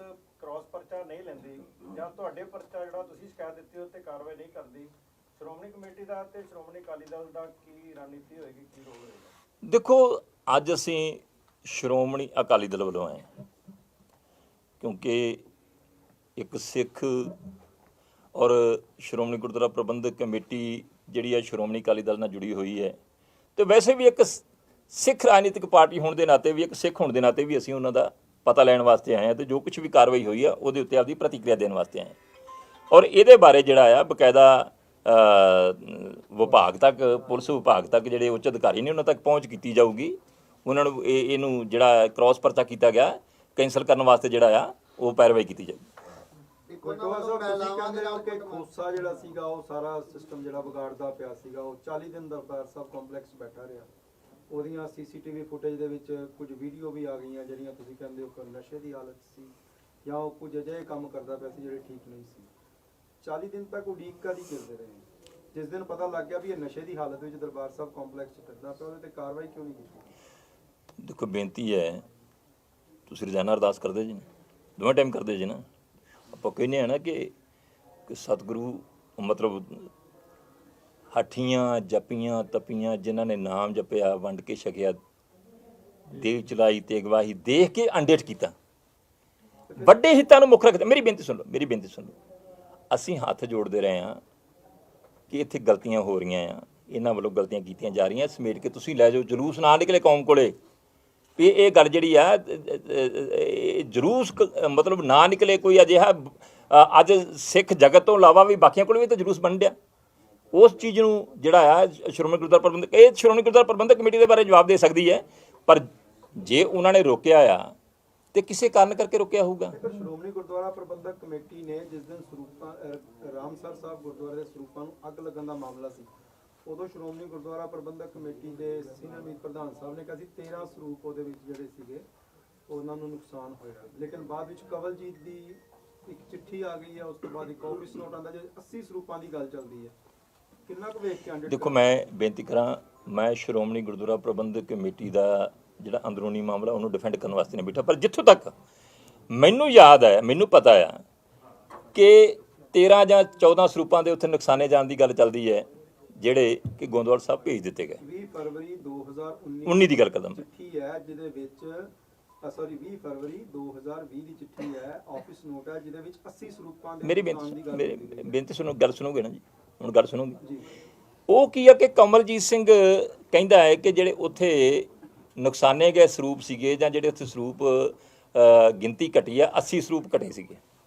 ਕ੍ਰਾਸ ਪਰਚਾ ਨਹੀਂ ਲੈਂਦੀ ਜਾਂ ਤੁਹਾਡੇ ਪਰਚਾ ਜਿਹੜਾ ਤੁਸੀਂ ਸ਼ਿਕਾਇਤ ਦਿੱਤੀ ਉਹ ਤੇ ਕਾਰਵਾਈ ਨਹੀਂ ਕਰਦੀ, ਸ਼੍ਰੋਮਣੀ ਕਮੇਟੀ ਦਾ ਤੇ ਸ਼੍ਰੋਮਣੀ ਅਕਾਲੀ ਦਲ ਦਾ ਕੀ ਰਣਨੀਤੀ ਹੋਏਗੀ, ਕੀ ਰੋਲ ਹੋਏਗਾ? ਦੇਖੋ ਅੱਜ ਅਸੀਂ ਸ਼੍ਰੋਮਣੀ ਅਕਾਲੀ ਦਲ ਵੱਲੋਂ ਆਏ ਹਾਂ ਕਿਉਂਕਿ ਇੱਕ ਸਿੱਖ ਔਰ ਸ਼੍ਰੋਮਣੀ ਗੁਰਦੁਆਰਾ ਪ੍ਰਬੰਧਕ ਕਮੇਟੀ ਜਿਹੜੀ ਹੈ ਸ਼੍ਰੋਮਣੀ ਅਕਾਲੀ ਦਲ ਨਾਲ ਜੁੜੀ ਹੋਈ ਹੈ, ਤੇ ਵੈਸੇ ਵੀ ਇੱਕ ਸਿੱਖ ਰਾਜਨੀਤਿਕ ਪਾਰਟੀ ਹੋਣ ਦੇ ਨਾਤੇ ਵੀ, ਇੱਕ ਸਿੱਖ ਹੋਣ ਦੇ ਨਾਤੇ ਵੀ ਅਸੀਂ ਉਹਨਾਂ ਦਾ ਪਤਾ ਲੈਣ ਵਾਸਤੇ ਆਏ ਹਾਂ ਤੇ ਜੋ ਕੁਝ ਵੀ ਕਾਰਵਾਈ ਹੋਈ ਆ ਉਹਦੇ ਉੱਤੇ ਆਪਦੀ ਪ੍ਰਤੀਕਿਰਿਆ ਦੇਣ ਵਾਸਤੇ ਆਏ ਹਾਂ। ਔਰ ਇਹਦੇ ਬਾਰੇ ਜਿਹੜਾ ਆ ਬਕਾਇਦਾ ਵਿਭਾਗ ਤੱਕ, ਪੁਲਿਸ ਵਿਭਾਗ ਤੱਕ ਜਿਹੜੇ ਉੱਚ ਅਧਿਕਾਰੀ ਨੇ ਉਹਨਾਂ ਤੱਕ ਪਹੁੰਚ ਕੀਤੀ ਜਾਊਗੀ। ਉਹਨਾਂ ਨੂੰ ਇਹਨੂੰ ਜਿਹੜਾ ਕ੍ਰਾਸ ਪਰਚਾ ਕੀਤਾ ਗਿਆ ਕੈਂਸਲ ਕਰਨ ਵਾਸਤੇ ਜਿਹੜਾ ਆ ਉਹ ਪੈਰਵਾਈ ਕੀਤੀ ਜਾਊਗੀ। ਕਿ ਖੋਸਾ ਜਿਹੜਾ ਸੀਗਾ ਉਹ ਸਾਰਾ ਸਿਸਟਮ ਜਿਹੜਾ ਵਿਗਾੜਦਾ ਪਿਆ ਸੀਗਾ, ਉਹ 40 ਦਿਨ ਦਰਬਾਰ ਸਾਹਿਬ ਕੰਪਲੈਕਸ ਬੈਠਾ ਰਿਹਾ। ਉਹਦੀਆਂ ਸੀਸੀਟੀਵੀ ਫੁਟੇਜ ਦੇ ਵਿੱਚ ਕੁਝ ਵੀਡੀਓ ਵੀ ਆ ਗਈਆਂ ਜਿਹੜੀਆਂ ਤੁਸੀਂ ਕਹਿੰਦੇ ਹੋ ਕਿ ਨਸ਼ੇ ਦੀ ਹਾਲਤ ਸੀ ਜਾਂ ਉਹ ਕੁਝ ਅਜਿਹੇ ਕੰਮ ਕਰਦਾ ਪਿਆ ਸੀ ਜਿਹੜੇ ਠੀਕ ਨਹੀਂ ਸੀ। 40 ਦਿਨ ਤੱਕ ਉਡੀਕ ਕਾਹਦੀ ਕਰਦੇ ਰਹੇ? ਜਿਸ ਦਿਨ ਪਤਾ ਲੱਗ ਗਿਆ ਵੀ ਇਹ ਨਸ਼ੇ ਦੀ ਹਾਲਤ ਵਿੱਚ ਦਰਬਾਰ ਸਾਹਿਬ ਕੰਪਲੈਕਸ 'ਚ ਫਿਰਦਾ ਪਿਆ, ਉਹਦੇ ਤੇ ਕਾਰਵਾਈ ਕਿਉਂ ਨਹੀਂ ਕੀਤੀ? ਦੇਖੋ ਬੇਨਤੀ ਹੈ, ਤੁਸੀਂ ਰੋਜ਼ਾਨਾ ਅਰਦਾਸ ਕਰਦੇ ਜੀ, ਦੋਵੇਂ ਟਾਈਮ ਕਰਦੇ ਜੀ ਨਾ। ਆਪਾਂ ਕਹਿੰਦੇ ਹਾਂ ਨਾ ਕਿ ਸਤਿਗੁਰੂ ਮਤਲਬ ਹੱਠੀਆਂ ਜਪੀਆਂ ਤਪੀਆਂ ਜਿਨ੍ਹਾਂ ਨੇ ਨਾਮ ਜਪਿਆ ਵੰਡ ਕੇ ਛਕਿਆ ਦੇਹ ਚਲਾਈ ਤੇ ਅਗਵਾਈ ਦੇਖ ਕੇ ਅਨਡੇਟ ਕੀਤਾ, ਵੱਡੇ ਹਿੱਤਾਂ ਨੂੰ ਮੁੱਖ ਰੱਖਦੇ। ਮੇਰੀ ਬੇਨਤੀ ਸੁਣ ਲਓ, ਅਸੀਂ ਹੱਥ ਜੋੜਦੇ ਰਹੇ ਹਾਂ ਕਿ ਇੱਥੇ ਗਲਤੀਆਂ ਹੋ ਰਹੀਆਂ ਆ, ਇਹਨਾਂ ਵੱਲੋਂ ਗਲਤੀਆਂ ਕੀਤੀਆਂ ਜਾ ਰਹੀਆਂ, ਸਮੇਟ ਕੇ ਤੁਸੀਂ ਲੈ ਜਾਓ, ਜਲੂਸ ਨਾ ਨਿਕਲੇ ਕੌਮ ਕੋਲੇ ਵੀ ਇਹ ਗੱਲ ਜਿਹੜੀ ਆ ਜਲੂਸ ਮਤਲਬ ਨਾ ਨਿਕਲੇ ਕੋਈ ਅਜਿਹਾ। ਅੱਜ ਸਿੱਖ ਜਗਤ ਤੋਂ ਇਲਾਵਾ ਵੀ ਬਾਕੀਆਂ ਕੋਲ ਵੀ ਤਾਂ ਜਲੂਸ ਬਣ ਡਿਆ। ਉਸ ਚੀਜ਼ ਨੂੰ ਜਿਹੜਾ ਆ ਸ਼੍ਰੋਮਣੀ ਗੁਰਦੁਆਰਾ ਪ੍ਰਬੰਧਕ, ਇਹ ਸ਼੍ਰੋਮਣੀ ਗੁਰਦੁਆਰਾ ਪ੍ਰਬੰਧਕ ਕਮੇਟੀ ਦੇ ਬਾਰੇ ਜਵਾਬ ਦੇ ਸਕਦੀ ਹੈ, ਪਰ ਜੇ ਉਹਨਾਂ ਨੇ ਰੋਕਿਆ ਆ ਤੇ ਕਿਸੇ ਕਾਰਨ ਕਰਕੇ ਰੋਕਿਆ ਹੋਊਗਾ। ਸ਼੍ਰੋਮਣੀ ਗੁਰਦੁਆਰਾ ਪ੍ਰਬੰਧਕ ਕਮੇਟੀ ਨੇ ਜਿਸ ਦਿਨ ਸਰੂਪਾਂ ਰਾਮਸਰ ਸਾਹਿਬ ਗੁਰਦੁਆਰੇ ਦੇ ਸਰੂਪਾਂ ਨੂੰ ਅੱਗ ਲੱਗਣ ਦਾ ਮਾਮਲਾ ਸੀ, ਉਦੋਂ ਸ਼੍ਰੋਮਣੀ ਗੁਰਦੁਆਰਾ ਪ੍ਰਬੰਧਕ ਕਮੇਟੀ ਦੇ ਸੀਨੀਅਰ ਮੀਤ ਪ੍ਰਧਾਨ ਸਾਹਿਬ ਨੇ ਕਿਹਾ ਸੀ 13 ਸਰੂਪ ਉਹਦੇ ਵਿੱਚ ਜਿਹੜੇ ਸੀਗੇ ਉਹਨਾਂ ਨੂੰ ਨੁਕਸਾਨ ਹੋਇਆ। ਲੇਕਿਨ ਬਾਅਦ ਵਿੱਚ ਕਵਲਜੀਤ ਦੀ ਇੱਕ ਚਿੱਠੀ ਆ ਗਈ ਹੈ, ਉਸ ਤੋਂ ਬਾਅਦ ਇੱਕ ਆਫਿਸ ਨੋਟ ਆਉਂਦਾ, ਜੇ 80 ਸਰੂਪਾਂ ਦੀ ਗੱਲ ਚੱਲਦੀ ਹੈ। ਕਿੰਨਾ ਕੁ ਵੇਖ ਕੇ ਆਂਡੇ ਦੇਖੋ, ਮੈਂ ਬੇਨਤੀ ਕਰਾਂ, ਮੈਂ ਸ਼੍ਰੋਮਣੀ ਗੁਰਦੁਆਰਾ ਪ੍ਰਬੰਧਕ ਕਮੇਟੀ ਦਾ ਜਿਹੜਾ ਅੰਦਰੂਨੀ ਮਾਮਲਾ ਉਹਨੂੰ ਡਿਫੈਂਡ ਕਰਨ ਵਾਸਤੇ ਨਹੀਂ ਬੈਠਾ, ਪਰ ਜਿੱਥੋਂ ਤੱਕ ਮੈਨੂੰ ਯਾਦ ਹੈ, ਮੈਨੂੰ ਪਤਾ ਆ ਕਿ 13 ਜਾਂ 14 ਸਰੂਪਾਂ ਦੇ ਉੱਥੇ ਨੁਕਸਾਨੇ ਜਾਣ ਦੀ ਗੱਲ ਚੱਲਦੀ ਹੈ, ਜਿਹੜੇ ਕਿ ਗੋਂਦਵਾਲ ਸਾਹਿਬ ਭੇਜ ਦਿੱਤੇ ਗਏ। 20 ਫਰਵਰੀ 19 ਦੀ ਗੱਲ ਕਰਦਾ ਮੈਂ। ਚਿੱਠੀ ਹੈ ਜਿਹਦੇ ਵਿੱਚ 20 ਫਰਵਰੀ 2020 ਦੀ ਚਿੱਠੀ ਹੈ, ਆਫਿਸ ਨੋਟ ਹੈ ਜਿਹਦੇ ਵਿੱਚ 80 ਸਰੂਪਾਂ ਦੇ ਮੇਰੀ ਨੁਕਸਾਨ ਦੀ ਗੱਲ ਕੀਤੀ ਗਈ ਹੈ। ਬੇਨਤੀ ਸੁਣੋ, ਗੱਲ ਸੁਣੋਗੇ ਨਾ ਜੀ, ਹੁਣ ਗੱਲ ਸੁਣੋਗੇ। ਜੀ ਉਹ ਕੀ ਆ ਕਿ ਕਮਲਜੀਤ ਸਿੰਘ ਕਹਿੰਦਾ ਹੈ ਕਿ ਜਿਹੜੇ ਉੱਥੇ ਨੁਕਸਾਨੇ ਗਏ ਸਰੂਪ ਸੀਗੇ ਜਾਂ ਜਿਹੜੇ ਉੱਥੇ ਸਰੂਪ ਗਿਣਤੀ ਘਟੀ ਆ, 80 ਸਰੂਪ ਘਟੇ ਸੀਗੇ,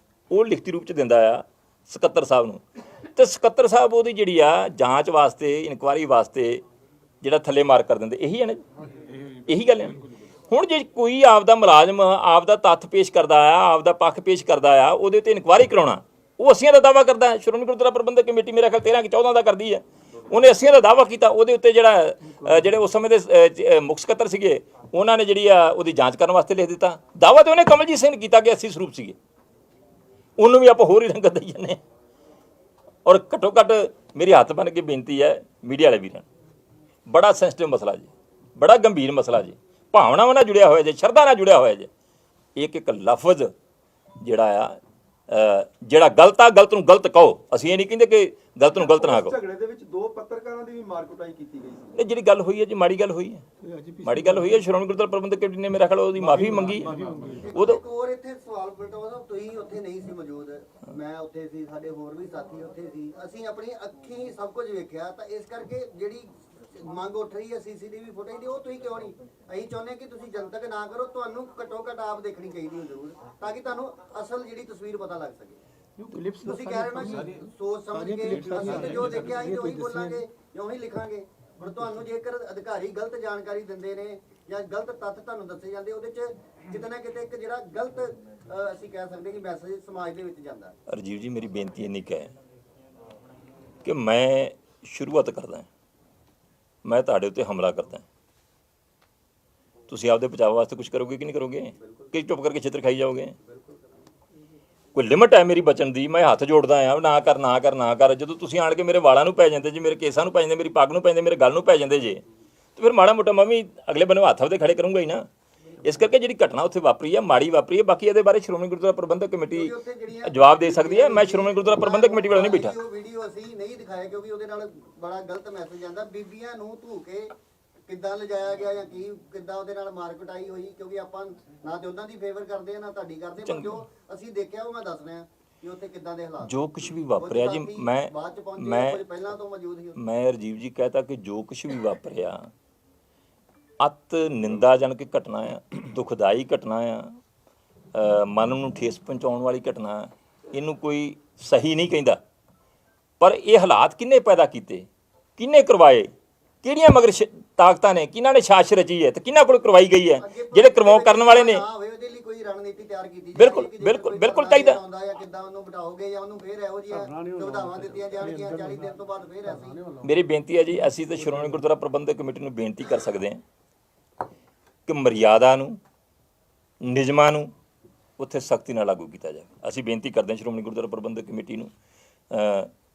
ਉਹ ਲਿਖਤੀ ਰੂਪ ਚ ਦਿੰਦਾ ਆ ਸਕੱਤਰ ਸਾਹਿਬ ਨੂੰ, ਤੇ ਸਕੱਤਰ ਸਾਹਿਬ ਉਹਦੀ ਜਿਹੜੀ ਆ ਜਾਂਚ ਵਾਸਤੇ, ਇਨਕੁਆਇਰੀ ਵਾਸਤੇ ਜਿਹੜਾ ਥੱਲੇ ਮਾਰਕ ਕਰ ਦਿੰਦੇ। ਇਹੀ ਹੈ ਨਾ, ਇਹੀ ਗੱਲ ਹੈ। ਹੁਣ ਜੇ ਕੋਈ ਆਪਦਾ ਮੁਲਾਜ਼ਮ ਆਪਦਾ ਤੱਥ ਪੇਸ਼ ਕਰਦਾ ਆ, ਆਪਦਾ ਪੱਖ ਪੇਸ਼ ਕਰਦਾ ਆ, ਉਹਦੇ ਉੱਤੇ ਇਨਕੁਆਇਰੀ ਕਰਾਉਣਾ, ਉਹ 80 ਦਾ ਦਾਅਵਾ ਕਰਦਾ ਹੈ। ਸ਼੍ਰੋਮਣੀ ਗੁਰਦੁਆਰਾ ਪ੍ਰਬੰਧਕ ਕਮੇਟੀ ਮੇਰਾ ਖਿਆਲ 13 ਕਿ 14 ਦਾ ਕਰਦੀ ਹੈ, ਉਹਨੇ 80 ਦਾ ਦਾਅਵਾ ਕੀਤਾ, ਉਹਦੇ ਉੱਤੇ ਜਿਹੜੇ ਉਸ ਸਮੇਂ ਦੇ ਮੁੱਖ ਸਕੱਤਰ ਸੀਗੇ ਉਹਨਾਂ ਨੇ ਜਿਹੜੀ ਆ ਉਹਦੀ ਜਾਂਚ ਕਰਨ ਵਾਸਤੇ ਲਿਖ ਦਿੱਤਾ। ਦਾਅਵਾ ਤੇ ਉਹਨੇ ਕਮਲਜੀਤ ਸਿੰਘ ਨੇ ਕੀਤਾ ਕਿ 80 ਸਰੂਪ ਸੀਗੇ, ਉਹਨੂੰ ਵੀ ਆਪਾਂ ਹੋਰ ਹੀ ਰੰਗਤ ਦੇਈ ਜਾਂਦੇ। ਔਰ ਘੱਟੋ ਘੱਟ ਮੇਰੀ ਹੱਥ ਬਣ ਕੇ ਬੇਨਤੀ ਹੈ ਮੀਡੀਆ ਵਾਲੇ ਵੀਰਾਂ, ਬੜਾ ਸੈਂਸਿਟਿਵ ਮਸਲਾ ਜੀ, ਬੜਾ ਗੰਭੀਰ ਮਸਲਾ ਜੀ, ਭਾਵਨਾਵਾਂ ਨਾਲ ਜੁੜਿਆ ਹੋਇਆ ਜੀ, ਸ਼ਰਧਾ ਨਾਲ ਜੁੜਿਆ ਹੋਇਆ ਜੀ। ਇੱਕ ਲਫ਼ਜ਼ ਜਿਹੜਾ ਆ ਜਿਹੜਾ ਗਲਤ ਆ, ਗਲਤ ਨੂੰ ਗਲਤ ਕਹੋ। ਅਸੀਂ ਇਹ ਨਹੀਂ ਕਹਿੰਦੇ ਕਿ ਗਲਤ ਨੂੰ ਗਲਤ ਨਾ ਕਹੋ। ਝਗੜੇ ਦੇ ਵਿੱਚ 2 ਪੱਤਰਕਾਰਾਂ ਦੀ ਵੀ ਮਾਰ ਕੁਟਾਈ ਕੀਤੀ ਗਈ ਸੀ। ਇਹ ਜਿਹੜੀ ਗੱਲ ਹੋਈ ਹੈ ਜੀ, ਮਾੜੀ ਗੱਲ ਹੋਈ ਹੈ, ਮਾੜੀ ਗੱਲ ਹੋਈ ਹੈ। ਸ਼੍ਰੋਮਣੀ ਗੁਰਦੁਆਰਾ ਪ੍ਰਬੰਧਕ ਕਮੇਟੀ ਨੇ ਮੇਰਾ ਖਿਆਲ ਉਹਦੀ ਮਾਫੀ ਮੰਗੀ। ਉਦੋਂ ਇੱਕ ਹੋਰ ਇੱਥੇ ਸਵਾਲ ਬਲਟਾਵਾ ਸਾਹਿਬ, ਤੁਸੀਂ ਉੱਥੇ ਨਹੀਂ ਸੀ ਮੌਜੂਦ, ਮੈਂ ਉੱਥੇ ਸੀ, ਸਾਡੇ ਹੋਰ ਵੀ ਸਾਥੀ ਉੱਥੇ ਸੀ, ਅਸੀਂ ਆਪਣੀ ਅੱਖੀਂ ਸਭ ਕੁਝ ਵੇਖਿਆ, ਤਾਂ ਇਸ ਕਰਕੇ ਜਿਹੜੀ ਮੰਗ ਉੱਠ ਰਹੀ ਹੈ ਸੀਸੀਟੀਵੀ ਫੁਟੇਜ ਦੀ, ਉਹ ਤੁਸੀਂ ਕਿਉਂ ਨਹੀਂ? ਅਸੀਂ ਚਾਹੁੰਦੇ ਕਿ ਤੁਸੀਂ ਜਨਤਕ ਨਾ ਕਰੋ, ਤੁਹਾਨੂੰ ਘੱਟੋ ਘੱਟ ਆਪ ਦੇਖਣੀ ਚਾਹੀਦੀ ਹੋ ਜ਼ਰੂਰ, ਤਾਂ ਕਿ ਤੁਹਾਨੂੰ ਅਸਲ ਜਿਹੜੀ ਤਸਵੀਰ ਪਤਾ ਲੱਗ ਸਕੇ। ਤੁਸੀਂ ਕਹਿ ਰਹੇ ਹੋ ਨਾ ਕਿ ਸੋਚ ਸਮਝ ਕੇ ਅਸੀਂ ਤੇ ਜੋ ਦੇਖਿਆ ਅਸੀਂ ਉਹੀ ਬੋਲਾਂਗੇ, ਉਹੀ ਲਿਖਾਂਗੇ, ਪਰ ਤੁਹਾਨੂੰ ਜੇਕਰ ਅਧਿਕਾਰੀ ਗਲਤ ਜਾਣਕਾਰੀ ਦਿੰਦੇ ਨੇ ਜਾਂ ਗਲਤ ਤੱਥ ਤੁਹਾਨੂੰ ਦੱਸੇ ਜਾਂਦੇ, ਉਹਦੇ 'ਚ ਕਿਤੇ ਨਾ ਕਿਤੇ ਇੱਕ ਜਿਹੜਾ ਗਲਤ ਅਸੀਂ ਕਹਿ ਸਕਦੇ ਕਿ ਮੈਸੇਜ ਸਮਾਜ ਦੇ ਵਿੱਚ ਜਾਂਦਾ। ਰਾਜੀਵ ਜੀ, ਮੇਰੀ ਬੇਨਤੀ ਇੰਨੀ ਕੁ ਹੈ ਕਿ ਮੈਂ ਸ਼ੁਰੂਆਤ ਕਰਦਾ, ਮੈਂ ਤੁਹਾਡੇ ਉੱਤੇ ਹਮਲਾ ਕਰਦਾ, ਤੁਸੀਂ ਆਪਦੇ ਬਚਾਅ ਵਾਸਤੇ ਕੁਝ ਕਰੋਗੇ ਕਿ ਨਹੀਂ ਕਰੋਗੇ, ਕਿ ਚੁੱਪ ਕਰਕੇ ਛਿੱਤਰ ਖਾਈ ਜਾਓਗੇ? ਕੋਈ ਲਿਮਟ ਹੈ ਮੇਰੀ ਬਚਨ ਦੀ, ਮੈਂ ਹੱਥ ਜੋੜਦਾ ਆ, ਨਾ ਕਰ ਨਾ ਕਰ ਨਾ ਕਰ। ਜਦੋਂ ਤੁਸੀਂ ਆਣ ਕੇ ਮੇਰੇ ਵਾਲਾਂ ਨੂੰ ਪੈ ਜਾਂਦੇ ਜੀ, ਮੇਰੇ ਕੇਸਾਂ ਨੂੰ ਪੈ ਜਾਂਦੇ, ਮੇਰੀ ਪੱਗ ਨੂੰ ਪੈ ਜਾਂਦੇ, ਮੇਰੇ ਗਲ ਨੂੰ ਪੈ ਜਾਂਦੇ ਜੇ, ਤੇ ਫਿਰ ਮਾੜਾ ਮੋਟਾ ਮੈਂ ਵੀ ਅਗਲੇ ਬੰਨੇ ਹੱਥ ਉਹਦੇ ਖੜੇ ਕਰੂੰਗਾ ਹੀ ਨਾ। ਇਸ ਕਰਕੇ ਜਿਹੜੀ ਘਟਨਾ ਉੱਥੇ ਵਾਪਰੀ ਹੈ, ਮਾੜੀ ਵਾਪਰੀ ਹੈ। ਬਾਕੀ ਇਹਦੇ ਬਾਰੇ ਸ਼੍ਰੋਮਣੀ ਗੁਰਦੁਆਰਾ ਪ੍ਰਬੰਧਕ ਕਮੇਟੀ ਜਵਾਬ ਦੇ ਸਕਦੀ ਹੈ। ਮੈਂ ਸ਼੍ਰੋਮਣੀ ਗੁਰਦੁਆਰਾ ਪ੍ਰਬੰਧਕ ਕਮੇਟੀ ਵਾਲਾ ਨਹੀਂ ਬੈਠਾ। ਉਹ ਵੀਡੀਓ ਅਸੀਂ ਨਹੀਂ ਦਿਖਾਇਆ ਕਿਉਂਕਿ ਉਹਦੇ ਨਾਲ ਬੜਾ ਗਲਤ ਮੈਸੇਜ ਆਉਂਦਾ। ਬੀਬੀਆਂ ਨੂੰ ਧੂ ਕੇ ਕਿੱਦਾਂ ਲਿਜਾਇਆ ਗਿਆ ਜਾਂ ਕੀ ਕਿੱਦਾਂ ਉਹਦੇ ਨਾਲ ਮਾਰ ਕੁਟਾਈ ਹੋਈ, ਕਿਉਂਕਿ ਆਪਾਂ ਨਾ ਤੇ ਉਹਨਾਂ ਦੀ ਫੇਵਰ ਕਰਦੇ ਆ ਨਾ ਤੁਹਾਡੀ ਕਰਦੇ, ਪਰ ਜੋ ਅਸੀਂ ਦੇਖਿਆ ਉਹ ਮੈਂ ਦੱਸ ਰਿਹਾ ਕਿ ਉੱਥੇ ਕਿੱਦਾਂ ਦੇ ਹਾਲਾਤ। ਜੋ ਕੁਝ ਵੀ ਵਾਪਰਿਆ ਜੀ, ਪਹਿਲਾਂ ਤੋਂ ਮੌਜੂਦ ਸੀ। ਮੈਂ ਰਾਜੀਵ ਜੀ ਕਹਤਾ ਕਿ ਜੋ ਕੁਝ ਵੀ ਵਾਪਰਿਆ ਅਤ ਨਿੰਦਾਜਨਕ ਘਟਨਾ ਆ, ਦੁਖਦਾਈ ਘਟਨਾ ਆ, ਮਨ ਨੂੰ ਠੇਸ ਪਹੁੰਚਾਉਣ ਵਾਲੀ ਘਟਨਾ। ਇਹਨੂੰ ਕੋਈ ਸਹੀ ਨਹੀਂ ਕਹਿੰਦਾ, ਪਰ ਇਹ ਹਾਲਾਤ ਕਿਹਨੇ ਪੈਦਾ ਕੀਤੇ, ਕਿਹਨੇ ਕਰਵਾਏ, ਕਿਹੜੀਆਂ ਮਗਰ ਤਾਕਤਾਂ ਨੇ, ਕਿਹਨਾਂ ਨੇ ਸਾਜ਼ਿਸ਼ ਰਚੀ ਹੈ ਤੇ ਕਿਹਨਾਂ ਕੋਲ ਕਰਵਾਈ ਗਈ ਹੈ, ਜਿਹੜੇ ਕਰਵਾਉ ਕਰਨ ਵਾਲੇ ਨੇ। ਉਹਦੇ ਲਈ ਕੋਈ ਰਣਨੀਤੀ ਤਿਆਰ ਕੀਤੀ ਬਿਲਕੁਲ ਚਾਹੀਦਾ। ਕਿੱਦਾਂ ਉਹਨੂੰ ਬਿਠਾਓਗੇ ਜਾਂ ਉਹਨੂੰ ਫੇਰ ਇਹੋ ਜਿਹੀਆਂ ਸੁਵਿਧਾਵਾਂ ਦਿੱਤੀਆਂ ਜਾਣਗੀਆਂ 40 ਦਿਨ ਤੋਂ ਬਾਅਦ ਫੇਰ ਐਸੀ। ਮੇਰੀ ਬੇਨਤੀ ਹੈ ਜੀ, ਅਸੀਂ ਤਾਂ ਸ਼੍ਰੋਮਣੀ ਗੁਰਦੁਆਰਾ ਪ੍ਰਬੰਧਕ ਕਮੇਟੀ ਨੂੰ ਬੇਨਤੀ ਕਰ ਸਕਦੇ ਹਾਂ ਕਿ ਮਰਿਆਦਾ ਨੂੰ, ਨਿਯਮਾਂ ਨੂੰ ਉੱਥੇ ਸਖਤੀ ਨਾਲ ਲਾਗੂ ਕੀਤਾ ਜਾਵੇ। ਅਸੀਂ ਬੇਨਤੀ ਕਰਦੇ ਹਾਂ ਸ਼੍ਰੋਮਣੀ ਗੁਰਦੁਆਰਾ ਪ੍ਰਬੰਧਕ ਕਮੇਟੀ ਨੂੰ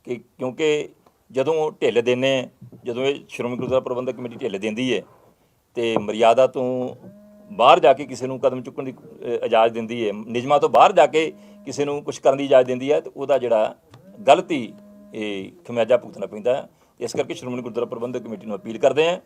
ਕਿ ਕਿਉਂਕਿ ਜਦੋਂ ਢਿੱਲ ਦਿੰਦੇ, ਜਦੋਂ ਇਹ ਸ਼੍ਰੋਮਣੀ ਗੁਰਦੁਆਰਾ ਪ੍ਰਬੰਧਕ ਕਮੇਟੀ ਢਿੱਲ ਦਿੰਦੀ ਹੈ ਤੇ ਮਰਿਆਦਾ ਤੋਂ ਬਾਹਰ ਜਾ ਕੇ ਕਿਸੇ ਨੂੰ ਕਦਮ ਚੁੱਕਣ ਦੀ ਇਜਾਜ਼ਤ ਦਿੰਦੀ ਹੈ, ਨਿਯਮਾਂ ਤੋਂ ਬਾਹਰ ਜਾ ਕੇ ਕਿਸੇ ਨੂੰ ਕੁਛ ਕਰਨ ਦੀ ਇਜਾਜ਼ਤ ਦਿੰਦੀ ਹੈ, ਤੇ ਉਹਦਾ ਜਿਹੜਾ ਗਲਤੀ ਇਹ ਖਮਿਆਜਾ ਭੁਗਤਣਾ ਪੈਂਦਾ ਹੈ। ਇਸ ਕਰਕੇ ਸ਼੍ਰੋਮਣੀ ਗੁਰਦੁਆਰਾ ਪ੍ਰਬੰਧਕ ਕਮੇਟੀ ਨੂੰ ਅਪੀਲ ਕਰਦੇ ਹਾਂ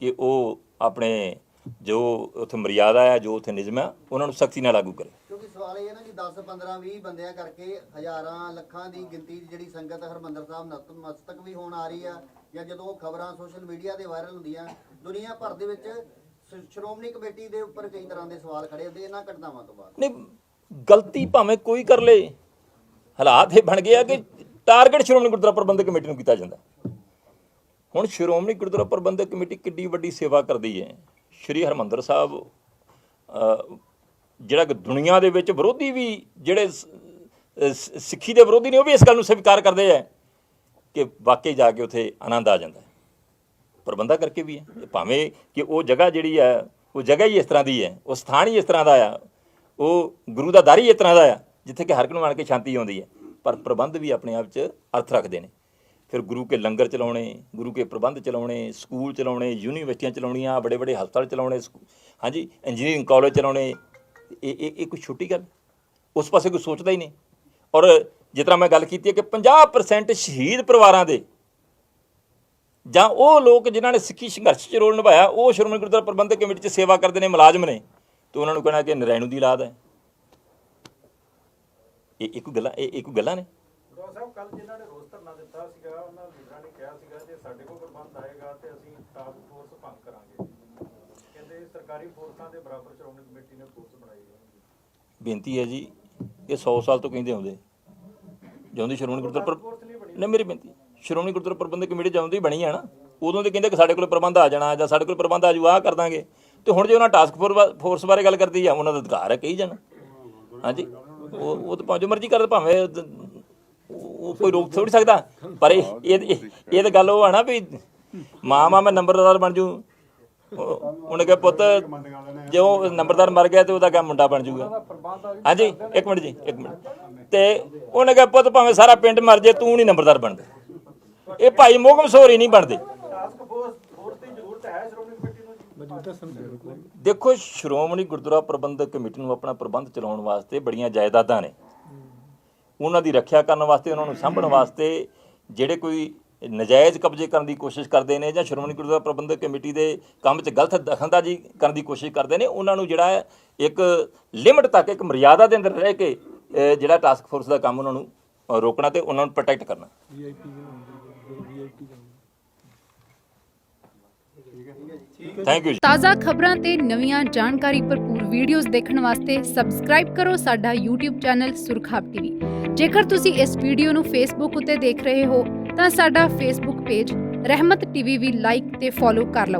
ਕਿ ਉਹ ਆਪਣੇ ਜੋ ਉੱਥੇ ਮਰਿਆਦਾ ਆ, ਜੋ ਉੱਥੇ ਨਿਯਮ ਆ, ਉਹਨਾਂ ਨੂੰ ਸਖਤੀ ਨਾਲ ਲਾਗੂ ਕਰੇ। ਕਿਉਂਕਿ ਸਵਾਲ ਇਹ ਹੈ ਨਾ ਕਿ 10 15 20 ਬੰਦਿਆਂ ਕਰਕੇ ਹਜ਼ਾਰਾਂ ਲੱਖਾਂ ਦੀ ਗਿਣਤੀ ਦੀ ਜਿਹੜੀ ਸੰਗਤ ਹਰਿਮੰਦਰ ਸਾਹਿਬ ਨਤਮਸਤਕ ਵੀ ਹੋਣ ਆ ਰਹੀ ਆ, ਜਾਂ ਜਦੋਂ ਖਬਰਾਂ ਸੋਸ਼ਲ ਮੀਡੀਆ ਤੇ ਵਾਇਰਲ ਹੁੰਦੀਆਂ, ਦੁਨੀਆ ਭਰ ਦੇ ਵਿੱਚ ਸ਼੍ਰੋਮਣੀ ਕਮੇਟੀ ਦੇ ਉੱਪਰ ਕਈ ਤਰ੍ਹਾਂ ਦੇ ਸਵਾਲ ਖੜੇ ਹੁੰਦੇ ਇਹਨਾਂ ਘਟਨਾਵਾਂ ਤੋਂ ਬਾਅਦ। ਨਹੀਂ, ਗਲਤੀ ਭਾਵੇਂ ਕੋਈ ਕਰ ਲੇ, ਹਾਲਾਤ ਇਹ ਬਣ ਗਏ ਆ ਕਿ ਟਾਰਗੇਟ ਸ਼੍ਰੋਮਣੀ ਗੁਰਦੁਆਰਾ ਪ੍ਰਬੰਧਕ ਕਮੇਟੀ ਨੂੰ ਕੀਤਾ ਜਾਂਦਾ। ਹੁਣ ਸ਼੍ਰੋਮਣੀ ਗੁਰਦੁਆਰਾ ਪ੍ਰਬੰਧਕ ਕਮੇਟੀ ਕਿੱਡੀ ਵੱਡੀ ਸੇਵਾ ਕਰਦੀ ਹੈ। ਸ਼੍ਰੀ ਹਰਿਮੰਦਰ ਸਾਹਿਬ ਜਿਹੜਾ ਕਿ ਦੁਨੀਆ ਦੇ ਵਿੱਚ ਵਿਰੋਧੀ ਵੀ, ਜਿਹੜੇ ਸਿੱਖੀ ਦੇ ਵਿਰੋਧੀ ਨੇ, ਉਹ ਵੀ ਇਸ ਗੱਲ ਨੂੰ ਸਵੀਕਾਰ ਕਰਦੇ ਆ ਕਿ ਵਾਕਈ ਜਾ ਕੇ ਉੱਥੇ ਆਨੰਦ ਆ ਜਾਂਦਾ। ਪ੍ਰਬੰਧਕ ਕਰਕੇ ਵੀ ਹੈ, ਭਾਵੇਂ ਕਿ ਉਹ ਜਗ੍ਹਾ ਜਿਹੜੀ ਹੈ ਉਹ ਜਗ੍ਹਾ ਹੀ ਇਸ ਤਰ੍ਹਾਂ ਦੀ ਹੈ, ਉਹ ਸਥਾਨ ਹੀ ਇਸ ਤਰ੍ਹਾਂ ਦਾ ਆ, ਉਹ ਗੁਰੂ ਦਾ ਦਰ ਹੀ ਇਸ ਤਰ੍ਹਾਂ ਦਾ ਆ ਜਿੱਥੇ ਕਿ ਹਰ ਇੱਕ ਨੂੰ ਆਣ ਕੇ ਸ਼ਾਂਤੀ ਆਉਂਦੀ ਹੈ। ਪਰ ਪ੍ਰਬੰਧ ਵੀ ਆਪਣੇ ਆਪ 'ਚ ਅਰਥ ਰੱਖਦੇ ਨੇ। ਫਿਰ ਗੁਰੂ ਕੇ ਲੰਗਰ ਚਲਾਉਣੇ, ਗੁਰੂ ਕੇ ਪ੍ਰਬੰਧ ਚਲਾਉਣੇ, ਸਕੂਲ ਚਲਾਉਣੇ, ਯੂਨੀਵਰਸਿਟੀਆਂ ਚਲਾਉਣੀਆਂ, ਬੜੇ ਬੜੇ ਹਸਪਤਾਲ ਚਲਾਉਣੇ, ਹਾਂਜੀ ਇੰਜੀਨੀਅਰਿੰਗ ਕਾਲਜ ਚਲਾਉਣੇ, ਇਹ ਕੋਈ ਛੋਟੀ ਗੱਲ? ਉਸ ਪਾਸੇ ਕੋਈ ਸੋਚਦਾ ਹੀ ਨਹੀਂ। ਔਰ ਜਿਸ ਤਰ੍ਹਾਂ ਮੈਂ ਗੱਲ ਕੀਤੀ ਹੈ ਕਿ 50% ਸ਼ਹੀਦ ਪਰਿਵਾਰਾਂ ਦੇ ਜਾਂ ਉਹ ਲੋਕ ਜਿਨ੍ਹਾਂ ਨੇ ਸਿੱਖੀ ਸੰਘਰਸ਼ 'ਚ ਰੋਲ ਨਿਭਾਇਆ, ਉਹ ਸ਼੍ਰੋਮਣੀ ਗੁਰਦੁਆਰਾ ਪ੍ਰਬੰਧਕ ਕਮੇਟੀ 'ਚ ਸੇਵਾ ਕਰਦੇ ਨੇ, ਮੁਲਾਜ਼ਮ ਨੇ, ਤੇ ਉਹਨਾਂ ਨੂੰ ਕਹਿਣਾ ਕਿ ਨਰੈਣੂ ਦੀ ਔਲਾਦ ਹੈ। ਇਹ ਇੱਕ ਗੱਲਾਂ ਨੇ। ਗੁਰੂ ਸਾਹਿਬ ਕੱਲ ਜਿਨ੍ਹਾਂ ਨੇ ਰੋਸ ਧਰਨਾ ਦਿੱਤਾ ਸੀਗਾ, ਉਹਨਾਂ ਲੀਡਰਾਂ ਨੇ ਕਿਹਾ ਸੀਗਾ ਜੇ ਸਾਡੇ ਕੋਲ ਪ੍ਰਬੰਧ ਆਏਗਾ ਤੇ ਅਸੀਂ ਟਾਸਕ ਫੋਰਸ ਭੰਗ ਕਰਾਂਗੇ। ਕਹਿੰਦੇ ਸਰਕਾਰੀ ਫੋਰਸਾਂ ਦੇ ਬਰਾਬਰ ਸ਼੍ਰੋਮਣੀ ਕਮੇਟੀ ਨੇ ਫੋਰਸ ਬਣਾਈ ਹੈ। ਬੇਨਤੀ ਹੈ ਜੀ, ਇਹ 100 ਸਾਲ ਤੋਂ ਕਹਿੰਦੇ ਆਉਂਦੇ, ਜਿਉਂਦੀ ਸ਼੍ਰੋਮਣੀ ਗੁਰਦੁਆਰਾ ਨਹੀਂ, ਮੇਰੀ ਬੇਨਤੀ, ਸ਼੍ਰੋਮਣੀ ਗੁਰਦੁਆਰਾ ਪ੍ਰਬੰਧਕ ਕਮੇਟੀ ਜਦੋਂ ਦੀ ਬਣੀ ਆ ਨਾ, ਉਦੋਂ ਦੇ ਕਹਿੰਦੇ ਕਿ ਸਾਡੇ ਕੋਲ ਪ੍ਰਬੰਧ ਆ ਜਾਣਾ ਜਾਂ ਸਾਡੇ ਕੋਲ ਪ੍ਰਬੰਧ ਆ ਜੂ, ਆਹ ਕਰ ਦਾਂਗੇ। ਤੇ ਹੁਣ ਜੇ ਉਹਨਾਂ ਟਾਸਕ ਫੋਰਸ ਬਾਰੇ ਗੱਲ ਕਰਦੀ ਆ, ਉਹਨਾਂ ਦਾ ਅਧਿਕਾਰ ਹੈ ਕਹੀ ਜਾਣਾ। ਹਾਂਜੀ, ਉਹ ਤਾਂ ਜੋ ਮਰਜ਼ੀ ਕਰ, ਭਾਵੇਂ ਉਹ ਕੋਈ ਰੋਕ ਥੋੜੀ ਸਕਦਾ। ਪਰ ਇਹ ਤਾਂ ਗੱਲ ਉਹ ਆ ਨਾ ਵੀ ਮਾਂ ਮੈਂ ਨੰਬਰਦਾਰ ਬਣ ਜੂ, ਉਹਨੇ ਕਿਹਾ ਪੁੱਤ ਜੇ ਉਹ ਨੰਬਰਦਾਰ ਮਰ ਗਿਆ ਤੇ ਉਹਦਾ ਕਿਆ ਮੁੰਡਾ ਬਣ ਜੂਗਾ। ਹਾਂਜੀ, ਇੱਕ ਮਿੰਟ ਜੀ, ਇੱਕ ਮਿੰਟ। ਤੇ ਉਹਨੇ ਕਿਹਾ ਪੁੱਤ ਭਾਵੇਂ ਸਾਰਾ ਪਿੰਡ ਮਰ ਜੇ, ਤੂੰ ਨਹੀਂ ਨੰਬਰਦਾਰ ਬਣਦਾ। ਇਹ ਭਾਈ ਮੋਹਕਮ ਸੋਰੀ ਨਹੀਂ ਬਣਦੇ। ਟਾਸਕ ਫੋਰਸ ਦੀ ਜ਼ਰੂਰਤ ਹੈ ਸ਼੍ਰੋਮਣੀ ਕਮੇਟੀ ਨੂੰ। ਦੇਖੋ, ਸ਼੍ਰੋਮਣੀ ਗੁਰਦੁਆਰਾ ਪ੍ਰਬੰਧਕ ਕਮੇਟੀ ਨੂੰ ਆਪਣਾ ਪ੍ਰਬੰਧ ਚਲਾਉਣ ਵਾਸਤੇ ਬੜੀਆਂ ਜਾਇਦਾਦਾਂ ਨੇ, ਉਹਨਾਂ ਦੀ ਰੱਖਿਆ ਕਰਨ ਵਾਸਤੇ, ਉਹਨਾਂ ਨੂੰ ਸਾਂਭਣ ਵਾਸਤੇ। ਜਿਹੜੇ ਕੋਈ ਨਜਾਇਜ਼ ਕਬਜ਼ੇ ਕਰਨ ਦੀ ਕੋਸ਼ਿਸ਼ ਕਰਦੇ ਨੇ ਜਾਂ ਸ਼੍ਰੋਮਣੀ ਗੁਰਦੁਆਰਾ ਪ੍ਰਬੰਧਕ ਕਮੇਟੀ ਦੇ ਕੰਮ 'ਚ ਗਲਤ ਦਖਲਅੰਦਾਜ਼ੀ ਕਰਨ ਦੀ ਕੋਸ਼ਿਸ਼ ਕਰਦੇ ਨੇ, ਉਹਨਾਂ ਨੂੰ ਜਿਹੜਾ ਹੈ ਇੱਕ ਲਿਮਟ ਤੱਕ, ਇੱਕ ਮਰਿਆਦਾ ਦੇ ਅੰਦਰ ਰਹਿ ਕੇ ਜਿਹੜਾ ਟਾਸਕ ਫੋਰਸ ਦਾ ਕੰਮ ਉਹਨਾਂ ਨੂੰ ਰੋਕਣਾ ਤੇ ਉਹਨਾਂ ਨੂੰ ਪ੍ਰੋਟੈਕਟ ਕਰਨਾ। Thank you. ਤਾਜ਼ਾ ਖਬਰਾਂ ਤੇ ਨਵੀਆਂ ਜਾਣਕਾਰੀ ਭਰਪੂਰ ਵੀਡੀਓਜ਼ ਦੇਖਣ ਵਾਸਤੇ ਸਬਸਕ੍ਰਾਈਬ ਕਰੋ ਸਾਡਾ YouTube ਚੈਨਲ ਸੁਰਖਾਬ ਟੀਵੀ। ਜੇਕਰ ਤੁਸੀਂ ਇਸ ਵੀਡੀਓ ਨੂੰ Facebook ਉੱਤੇ ਦੇਖ ਰਹੇ ਹੋ ਤਾਂ ਸਾਡਾ Facebook ਪੇਜ ਰਹਿਮਤ ਟੀਵੀ ਵੀ ਲਾਈਕ ਤੇ ਫੋਲੋ ਕਰ ਲਓ।